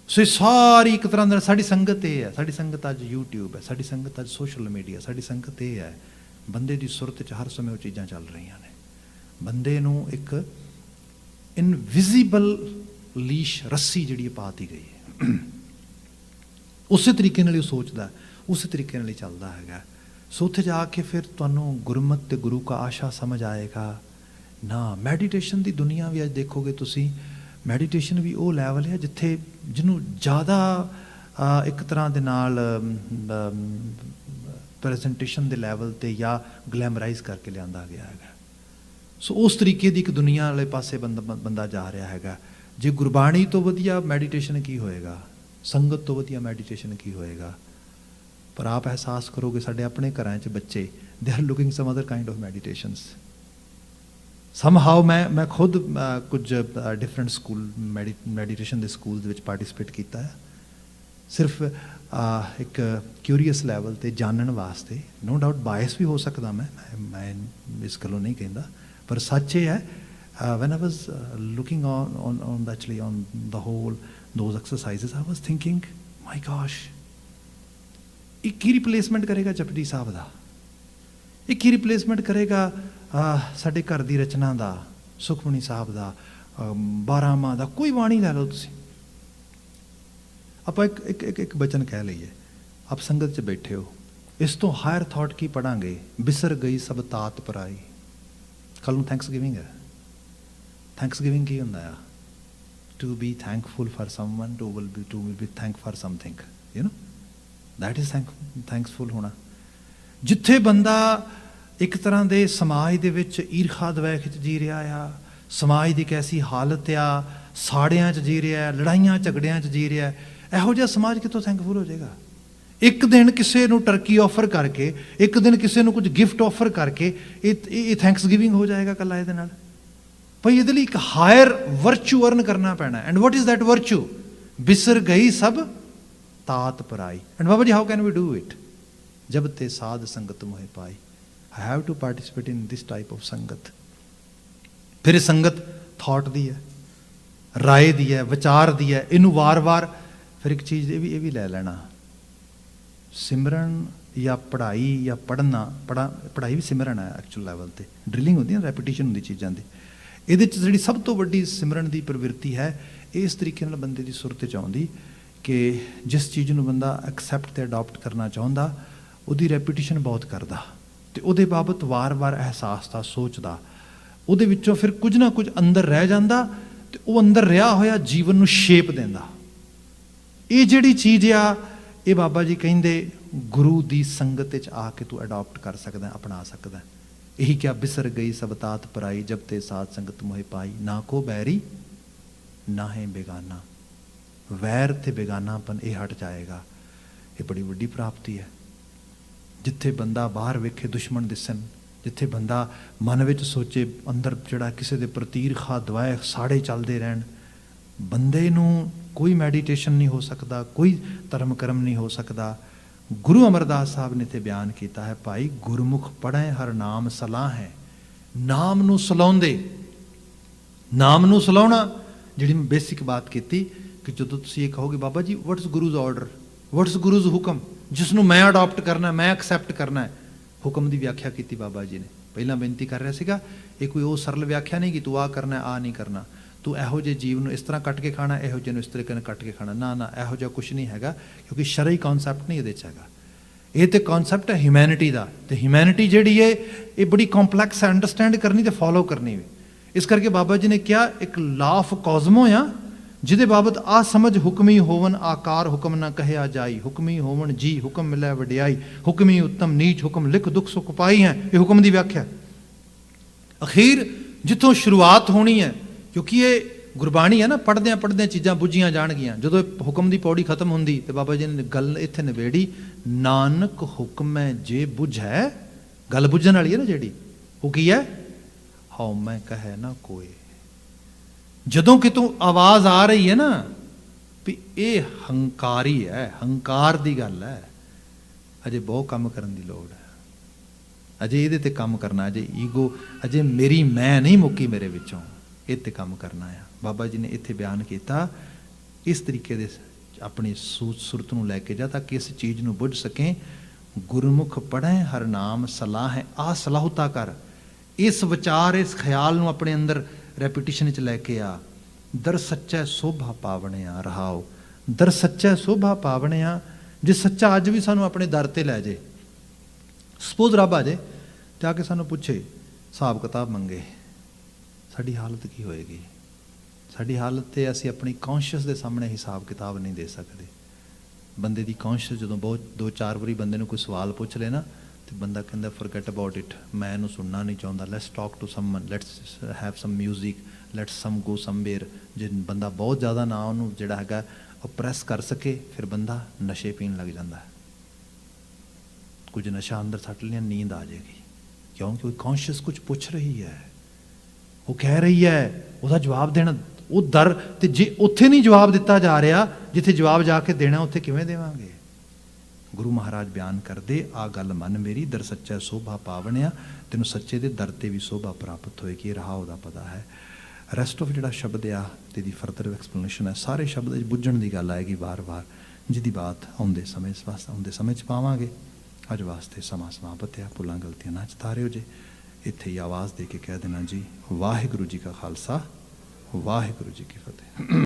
ਸੋ ਇਹ ਸਾਰੀ ਇੱਕ ਤਰ੍ਹਾਂ ਨਾਲ ਸਾਡੀ ਸੰਗਤ ਇਹ ਹੈ। ਸਾਡੀ ਸੰਗਤ ਅੱਜ YouTube ਹੈ, ਸਾਡੀ ਸੰਗਤ ਅੱਜ ਸੋਸ਼ਲ ਮੀਡੀਆ, ਸਾਡੀ ਸੰਗਤ ਇਹ ਹੈ। ਬੰਦੇ ਦੀ ਸੁਰਤ 'ਚ ਹਰ ਸਮੇਂ ਉਹ ਚੀਜ਼ਾਂ ਚੱਲ ਰਹੀਆਂ ਨੇ। ਬੰਦੇ ਨੂੰ ਇੱਕ ਇਨਵਿਜ਼ੀਬਲ ਲੀਸ਼, ਰੱਸੀ ਜਿਹੜੀ ਪਾਤੀ ਗਈ ਹੈ। ਉਸੇ ਤਰੀਕੇ ਨਾਲ ਹੀ ਉਹ ਸੋਚਦਾ, ਉਸੇ ਤਰੀਕੇ ਨਾਲ ਹੀ ਚੱਲਦਾ ਹੈਗਾ। ਸੋ ਉੱਥੇ ਜਾ ਕੇ ਫਿਰ ਤੁਹਾਨੂੰ ਗੁਰਮਤਿ ਤੇ ਗੁਰੂ ਕਾ ਆਸ਼ਾ ਸਮਝ ਆਏਗਾ। ਨਾ ਮੈਡੀਟੇਸ਼ਨ ਦੀ ਦੁਨੀਆ ਵੀ ਅੱਜ ਦੇਖੋਗੇ ਤੁਸੀਂ, ਮੈਡੀਟੇਸ਼ਨ ਵੀ ਉਹ ਲੈਵਲ ਹੈ ਜਿੱਥੇ ਜਿਹਨੂੰ ਜ਼ਿਆਦਾ ਇੱਕ ਤਰ੍ਹਾਂ ਦੇ ਨਾਲ ਪ੍ਰੈਜੈਂਟੇਸ਼ਨ ਦੇ ਲੈਵਲ 'ਤੇ ਜਾਂ ਗਲੈਮਰਾਈਜ਼ ਕਰਕੇ ਲਿਆਂਦਾ ਗਿਆ ਹੈਗਾ। ਸੋ ਉਸ ਤਰੀਕੇ ਦੀ ਇੱਕ ਦੁਨੀਆ ਵਾਲੇ ਪਾਸੇ ਬੰਦਾ ਜਾ ਰਿਹਾ ਹੈਗਾ। ਜੇ ਗੁਰਬਾਣੀ ਤੋਂ ਵਧੀਆ ਮੈਡੀਟੇਸ਼ਨ ਕੀ ਹੋਏਗਾ, ਸੰਗਤ ਤੋਂ ਵਧੀਆ ਮੈਡੀਟੇਸ਼ਨ ਕੀ ਹੋਏਗਾ। ਪਰ ਆਪ ਅਹਿਸਾਸ ਕਰੋਗੇ ਸਾਡੇ ਆਪਣੇ ਘਰਾਂ 'ਚ ਬੱਚੇ they are looking some other kind of meditations somehow. ਮੈਂ ਖੁਦ ਕੁਝ ਡਿਫਰੈਂਟ ਸਕੂਲ ਮੈਡੀਟੇਸ਼ਨ ਦੇ ਸਕੂਲ ਦੇ ਵਿੱਚ ਪਾਰਟੀਸਪੇਟ ਕੀਤਾ ਹੈ, ਸਿਰਫ ਇੱਕ ਕਿਊਰੀਅਸ ਲੈਵਲ 'ਤੇ ਜਾਣਨ ਵਾਸਤੇ। ਨੋ ਡਾਊਟ ਬਾਇਸ ਵੀ ਹੋ ਸਕਦਾ ਮੈਂ ਇਸ ਗੱਲੋਂ ਨਹੀਂ ਕਹਿੰਦਾ, ਪਰ ਸੱਚ ਇਹ ਹੈ when I was looking on the whole those exercises, I was thinking, my gosh, ਇਹ ਕੀ ਰਿਪਲੇਸਮੈਂਟ ਕਰੇਗਾ ਜਪਜੀ ਸਾਹਿਬ ਦਾ, ਇਹ ਕੀ ਰਿਪਲੇਸਮੈਂਟ ਕਰੇਗਾ ਸਾਡੇ ਘਰ ਦੀ ਰਚਨਾ ਦਾ, ਸੁਖਮਨੀ ਸਾਹਿਬ ਦਾ, 12ਵਾਂ ਦਾ, ਕੋਈ ਬਾਣੀ ਲੈ ਲਓ ਤੁਸੀਂ। ਆਪਾਂ ਇੱਕ ਬਚਨ ਕਹਿ ਲਈਏ, ਆਪ ਸੰਗਤ 'ਚ ਬੈਠੇ ਹੋ, ਇਸ ਤੋਂ ਹਾਇਰ ਥਾਟ ਕੀ ਪੜਾਂਗੇ, ਬਿਸਰ ਗਈ ਸਭ ਤਾਤ ਪਰਾਈ। ਕੱਲ੍ਹ ਨੂੰ ਥੈਂਕਸਗਿਵਿੰਗ ਹੈ। ਥੈਂਕਸਗਿਵਿੰਗ ਕੀ ਹੁੰਦਾ ਆ? To be thankful for someone, to will be thank for something, you know, that is thanksful ਹੋਣਾ। ਜਿੱਥੇ ਬੰਦਾ ਇੱਕ ਤਰ੍ਹਾਂ ਦੇ ਸਮਾਜ ਦੇ ਵਿੱਚ ਈਰਖਾ ਦਵੈਖ 'ਚ ਜੀ ਰਿਹਾ ਆ, ਸਮਾਜ ਦੀ ਇੱਕ ਐਸੀ ਹਾਲਤ ਆ, ਸਾੜਿਆਂ 'ਚ ਜੀ ਰਿਹਾ, ਲੜਾਈਆਂ ਝਗੜਿਆਂ 'ਚ ਜੀ ਰਿਹਾ, ਇਹੋ ਜਿਹਾ ਸਮਾਜ ਕਿੱਥੋਂ ਥੈਂਕਫੁਲ ਹੋ ਜਾਏਗਾ? ਇੱਕ ਦਿਨ ਕਿਸੇ ਨੂੰ ਟਰਕੀ ਆਫਰ ਕਰਕੇ, ਇੱਕ ਦਿਨ ਕਿਸੇ ਨੂੰ ਕੁਝ ਗਿਫਟ ਆਫਰ ਕਰਕੇ ਇਹ ਥੈਂਕਸਗਿਵਿੰਗ ਹੋ ਜਾਏਗਾ ਇਕੱਲਾ ਇਹਦੇ ਨਾਲ? ਭਾਈ ਇਹਦੇ ਲਈ ਇੱਕ ਹਾਇਰ ਵਰਚੂ ਅਰਨ ਕਰਨਾ ਪੈਣਾ। And what is that virtue? ਬਿਸਰ ਗਈ ਸਭ ਤਾਤ ਪਰਾਈ। And Baba ji, how can we do it? ਜਬ ਤੇ ਸਾਧ ਸੰਗਤ ਮੋਹਿ ਪਾਈ। I have to participate in this type of ਸੰਗਤ। ਫਿਰ ਇਹ ਸੰਗਤ ਥਾਟ ਦੀ ਹੈ, ਰਾਏ ਦੀ ਹੈ, ਵਿਚਾਰ ਦੀ ਹੈ। ਇਹਨੂੰ ਵਾਰ-ਵਾਰ ਫਿਰ ਇੱਕ ਚੀਜ਼ ਇਹ ਵੀ ਲੈ ਲੈਣਾ, ਸਿਮਰਨ ਜਾਂ ਪੜ੍ਹਾਈ ਜਾਂ ਪੜ੍ਹਾਈ ਵੀ ਸਿਮਰਨ ਹੈ ਐਕਚੁਅਲ ਲੈਵਲ 'ਤੇ। ਡਰਿਲਿੰਗ ਹੁੰਦੀ ਹੈ, ਰੈਪੀਟੀਸ਼ਨ ਹੁੰਦੀ ਚੀਜ਼ਾਂ ਦੀ। ਇਹਦੇ 'ਚ ਜਿਹੜੀ ਸਭ ਤੋਂ ਵੱਡੀ ਸਿਮਰਨ ਦੀ ਪ੍ਰਵਿਰਤੀ ਹੈ, ਇਸ ਤਰੀਕੇ ਨਾਲ ਬੰਦੇ ਦੀ ਸੁਰਤ 'ਚ ਆਉਂਦੀ ਕਿ ਜਿਸ ਚੀਜ਼ ਨੂੰ ਬੰਦਾ ਐਕਸੈਪਟ ਅਤੇ ਅਡਾਪਟ ਕਰਨਾ ਚਾਹੁੰਦਾ, ਉਹਦੀ ਰੈਪੀਟੀਸ਼ਨ ਬਹੁਤ ਕਰਦਾ ਅਤੇ ਉਹਦੇ ਬਾਬਤ ਵਾਰ-ਵਾਰ ਅਹਿਸਾਸ ਦਾ, ਸੋਚਦਾ, ਉਹਦੇ ਵਿੱਚੋਂ ਫਿਰ ਕੁਝ ਨਾ ਕੁਝ ਅੰਦਰ ਰਹਿ ਜਾਂਦਾ ਅਤੇ ਉਹ ਅੰਦਰ ਰਿਹਾ ਹੋਇਆ ਜੀਵਨ ਨੂੰ ਸ਼ੇਪ ਦਿੰਦਾ। ਇਹ ਜਿਹੜੀ ਚੀਜ਼ ਆ, ਇਹ ਬਾਬਾ ਜੀ ਕਹਿੰਦੇ ਗੁਰੂ ਦੀ ਸੰਗਤ ਵਿੱਚ ਆ ਕੇ ਤੂੰ ਅਡਾਪਟ ਕਰ ਸਕਦਾ, ਅਪਣਾ ਸਕਦਾ। ਇਹੀ ਕਿਹਾ, ਬਿਸਰ ਗਈ ਸਭ ਤਾਤ ਪਰਾਈ, ਜਬ ਤੇ ਸਾਧ ਸੰਗਤ ਮੋਹਿ ਪਾਈ। ਨਾ ਕੋ ਬੈਰੀ ਨਾ ਹੈ ਬੇਗਾਨਾ। ਵੈਰ ਤੇ ਬੇਗਾਨਾਪਨ ਇਹ ਹਟ ਜਾਏਗਾ। ਇਹ ਬੜੀ ਵੱਡੀ ਪ੍ਰਾਪਤੀ ਹੈ। ਜਿੱਥੇ ਬੰਦਾ ਬਾਹਰ ਵੇਖੇ ਦੁਸ਼ਮਣ ਦਿਸਣ, ਜਿੱਥੇ ਬੰਦਾ ਮਨ ਵਿੱਚ ਸੋਚੇ ਅੰਦਰ ਜਿਹੜਾ ਕਿਸੇ ਦੇ ਪ੍ਰਤੀ ਈਰਖਾ ਦਵੈਖ ਸਾੜੇ ਚੱਲਦੇ ਰਹਿਣ, ਬੰਦੇ ਨੂੰ ਕੋਈ ਮੈਡੀਟੇਸ਼ਨ ਨਹੀਂ ਹੋ ਸਕਦਾ, ਕੋਈ ਧਰਮ ਕਰਮ ਨਹੀਂ ਹੋ ਸਕਦਾ। ਗੁਰੂ ਅਮਰਦਾਸ ਸਾਹਿਬ ਨੇ ਤੇ ਬਿਆਨ ਕੀਤਾ ਹੈ, ਭਾਈ ਗੁਰਮੁਖ ਪੜ੍ਹੈ ਹਰ ਨਾਮ ਸਲਾਹ ਹੈ। ਨਾਮ ਨੂੰ ਸਲਾਉਂਦੇ, ਨਾਮ ਨੂੰ ਸਲਾਉਣਾ, ਜਿਹੜੀ ਮੈਂ ਬੇਸਿਕ ਬਾਤ ਕੀਤੀ ਕਿ ਜਦੋਂ ਤੁਸੀਂ ਇਹ ਕਹੋਗੇ Baba ji what's ਗੁਰੂਜ਼ order, what's ਗੁਰੂਜ਼ ਹੁਕਮ, ਜਿਸ ਨੂੰ ਮੈਂ ਅਡਾਪਟ ਕਰਨਾ, ਮੈਂ ਐਕਸੈਪਟ ਕਰਨਾ ਹੈ। ਹੁਕਮ ਦੀ ਵਿਆਖਿਆ ਕੀਤੀ ਬਾਬਾ ਜੀ ਨੇ। ਪਹਿਲਾਂ ਬੇਨਤੀ ਕਰ ਰਿਹਾ ਸੀਗਾ, ਇਹ ਕੋਈ ਉਹ ਸਰਲ ਵਿਆਖਿਆ ਨਹੀਂ ਕਿ ਤੂੰ ਆਹ ਕਰਨਾ, ਆਹ ਨਹੀਂ ਕਰਨਾ, ਤੂੰ ਇਹੋ ਜਿਹੇ ਜੀਵ ਨੂੰ ਇਸ ਤਰ੍ਹਾਂ ਕੱਟ ਕੇ ਖਾਣਾ, ਇਹੋ ਜਿਹੇ ਨੂੰ ਇਸ ਤਰੀਕੇ ਨਾਲ ਕੱਟ ਕੇ ਖਾਣਾ। ਨਾ ਨਾ, ਇਹੋ ਜਿਹਾ ਕੁਛ ਨਹੀਂ ਹੈਗਾ, ਕਿਉਂਕਿ ਸ਼ਰਈ ਕੌਨਸੈਪਟ ਨਹੀਂ ਇਹਦੇ 'ਚ ਹੈਗਾ। ਇਹ ਤਾਂ ਕੌਨਸੈਪਟ ਹੈ ਹਿਊਮੈਨਿਟੀ ਦਾ, ਅਤੇ ਹਿਊਮੈਨਿਟੀ ਜਿਹੜੀ ਹੈ ਇਹ ਬੜੀ ਕੰਪਲੈਕਸ ਹੈ, ਅੰਡਰਸਟੈਂਡ ਕਰਨੀ ਅਤੇ ਫੋਲੋ ਕਰਨੀ ਵੀ। ਇਸ ਕਰਕੇ ਬਾਬਾ ਜੀ ਨੇ ਕਿਹਾ ਇੱਕ ਲਾ ਆਫ ਕਾਜ਼ਮੋ ਆ, ਜਿਹਦੇ ਬਾਬਤ ਆ ਸਮਝ, ਹੁਕਮੀ ਹੋਵਨ ਆਕਾਰ ਹੁਕਮ ਨਾ ਕਹਿਆ ਜਾਈ, ਹੁਕਮੀ ਹੋਵਨ ਜੀ ਹੁਕਮ ਮਿਲੈ ਵਡਿਆਈ, ਹੁਕਮੀ ਉੱਤਮ ਨੀਚ ਹੁਕਮ ਲਿਖ ਦੁੱਖ ਸੁਖ ਪਾਈ ਹੈ। ਇਹ ਹੁਕਮ ਦੀ ਵਿਆਖਿਆ। ਅਖੀਰ ਜਿੱਥੋਂ ਸ਼ੁਰੂਆਤ ਹੋਣੀ ਹੈ, ਕਿਉਂਕਿ ਇਹ ਗੁਰਬਾਣੀ ਹੈ ਨਾ, ਪੜ੍ਹਦਿਆਂ ਪੜ੍ਹਦਿਆਂ ਚੀਜ਼ਾਂ ਬੁੱਝੀਆਂ ਜਾਣਗੀਆਂ। ਜਦੋਂ ਹੁਕਮ ਦੀ ਪੌੜੀ ਖਤਮ ਹੁੰਦੀ ਤੇ ਬਾਬਾ ਜੀ ਨੇ ਗੱਲ ਇੱਥੇ ਨਿਬੇੜੀ, ਨਾਨਕ ਹੁਕਮੈ ਜੇ ਬੁਝੈ। ਗੱਲ ਬੁੱਝਣ ਵਾਲੀ ਹੈ ਨਾ ਜਿਹੜੀ, ਉਹ ਕੀ ਹੈ? ਹਉ ਮੈਂ ਕਹੈ ਨਾ ਕੋਏ। ਜਦੋਂ ਕਿਤੋਂ ਆਵਾਜ਼ ਆ ਰਹੀ ਹੈ ਨਾ ਵੀ ਇਹ ਹੰਕਾਰੀ ਹੈ, ਹੰਕਾਰ ਦੀ ਗੱਲ ਹੈ, ਅਜੇ ਬਹੁਤ ਕੰਮ ਕਰਨ ਦੀ ਲੋੜ ਹੈ। ਅਜੇ ਇਹਦੇ ਤੇ ਕੰਮ ਕਰਨਾ, ਅਜੇ ਈਗੋ, ਅਜੇ ਮੇਰੀ ਮੈਂ ਨਹੀਂ ਮੁੱਕੀ ਮੇਰੇ ਵਿੱਚੋਂ, ਇਹ ਤੇ ਕੰਮ ਕਰਨਾ ਆ। ਬਾਬਾ ਜੀ ਨੇ ਇੱਥੇ ਬਿਆਨ ਕੀਤਾ, ਇਸ ਤਰੀਕੇ ਦੇ ਆਪਣੀ ਸੁਰਤ ਨੂੰ ਲੈ ਕੇ ਜਾ ਤਾਂ ਕਿ ਇਸ ਚੀਜ਼ ਨੂੰ ਬੁੱਝ ਸਕੇ। ਗੁਰਮੁਖ ਪੜ੍ਹੈ ਹਰ ਨਾਮ ਸਲਾਹ ਹੈ। ਆਹ ਸਲਾਹੁਤਾ ਕਰ, ਇਸ ਵਿਚਾਰ, ਇਸ ਖਿਆਲ ਨੂੰ ਆਪਣੇ ਅੰਦਰ ਰੈਪੀਟੀਸ਼ਨ 'ਚ ਲੈ ਕੇ ਆ। ਦਰ ਸੱਚੈ ਸੋਭਾ ਪਾਵਣਿਆ ਰਹਾਓ। ਦਰ ਸੱਚੈ ਸੋਭਾ ਪਾਵਣਿਆ। ਜੇ ਸੱਚਾ ਅੱਜ ਵੀ ਸਾਨੂੰ ਆਪਣੇ ਦਰ 'ਤੇ ਲੈ ਜੇ, ਸਪੋਜ਼ ਰੱਬ ਆ ਜੇ ਤੇ ਆ ਕੇ ਸਾਨੂੰ ਪੁੱਛੇ, ਹਿਸਾਬ ਕਿਤਾਬ ਮੰਗੇ, ਸਾਡੀ ਹਾਲਤ ਕੀ ਹੋਏਗੀ? ਸਾਡੀ ਹਾਲਤ ਤੇ ਅਸੀਂ ਆਪਣੀ ਕੌਂਸ਼ੀਅਸ ਦੇ ਸਾਹਮਣੇ ਹਿਸਾਬ ਕਿਤਾਬ ਨਹੀਂ ਦੇ ਸਕਦੇ। ਬੰਦੇ ਦੀ ਕੌਂਸ਼ੀਅਸ ਜਦੋਂ ਬਹੁਤ 2-4 ਵਾਰੀ ਬੰਦੇ ਨੂੰ ਕੋਈ ਸਵਾਲ ਪੁੱਛ ਲੈ ਨਾ, ਤੇ ਬੰਦਾ ਕਹਿੰਦਾ ਫੋਰਗੇਟ ਅਬਾਊਟ ਇਟ, ਮੈਂ ਇਹਨੂੰ ਸੁਣਨਾ ਨਹੀਂ ਚਾਹੁੰਦਾ, let's talk to someone, let's have some music, let's some go somewhere. ਜੇ ਬੰਦਾ ਬਹੁਤ ਜ਼ਿਆਦਾ ਨਾ ਉਹਨੂੰ ਜਿਹੜਾ ਹੈਗਾ ਓਪਰੈਸ ਕਰ ਸਕੇ, ਫਿਰ ਬੰਦਾ ਨਸ਼ੇ ਪੀਣ ਲੱਗ ਜਾਂਦਾ। ਕੁਝ ਨਸ਼ਾ ਅੰਦਰ ਸੱਟ ਲਿਆ, ਨੀਂਦ ਆ ਜਾਏਗੀ, ਕਿਉਂਕਿ ਕੌਂਸ਼ੀਅਸ ਕੁਝ ਪੁੱਛ ਰਹੀ ਹੈ, ਉਹ ਕਹਿ ਰਹੀ ਹੈ, ਉਹਦਾ ਜਵਾਬ ਦੇਣਾ ਉਹ ਡਰ। ਤੇ ਜੇ ਉੱਥੇ ਨਹੀਂ ਜਵਾਬ ਦਿੱਤਾ ਜਾ ਰਿਹਾ, ਜਿੱਥੇ ਜਵਾਬ ਜਾ ਕੇ ਦੇਣਾ, ਉੱਥੇ ਕਿਵੇਂ ਦੇਵਾਂਗੇ? ਗੁਰੂ ਮਹਾਰਾਜ ਬਿਆਨ ਕਰਦੇ, ਆ ਗੱਲ ਮੰਨ ਮੇਰੀ, ਦਰ ਸੱਚਾ ਸੋਭਾ ਪਾਵਣਿਆ, ਤੈਨੂੰ ਸੱਚੇ ਦੇ ਦਰ ਤੇ ਵੀ ਸੋਭਾ ਪ੍ਰਾਪਤ ਹੋਏਗੀ। ਰਹਾ ਉਹਦਾ ਪਤਾ ਹੈ। ਰੈਸਟ ਆਫ ਜਿਹੜਾ ਸ਼ਬਦ ਆ ਤੇ ਦੀ ਫਰਦਰ ਐਕਸਪਲੇਨੇਸ਼ਨ ਹੈ, ਸਾਰੇ ਸ਼ਬਦ ਵਿੱਚ ਬੁੱਝਣ ਦੀ ਗੱਲ ਆਏਗੀ ਵਾਰ-ਵਾਰ, ਜਿਹਦੀ ਬਾਤ ਆਉਂਦੇ ਸਮੇਂ 'ਚ ਪਾਵਾਂਗੇ। ਅੱਜ ਵਾਸਤੇ ਸਮਾਂ ਸਮਾਪਤ ਆ। ਭੁੱਲਾਂ ਗਲਤੀਆਂ ਨਾ ਚਤਾਰਿਓ ਜੇ। ਇੱਥੇ ਹੀ ਆਵਾਜ਼ ਦੇ ਕੇ ਕਹਿ ਦੇਣਾ ਜੀ, ਵਾਹਿਗੁਰੂ ਜੀ ਕਾ ਖਾਲਸਾ, ਵਾਹਿਗੁਰੂ ਜੀ ਕੀ ਫਤਿਹ।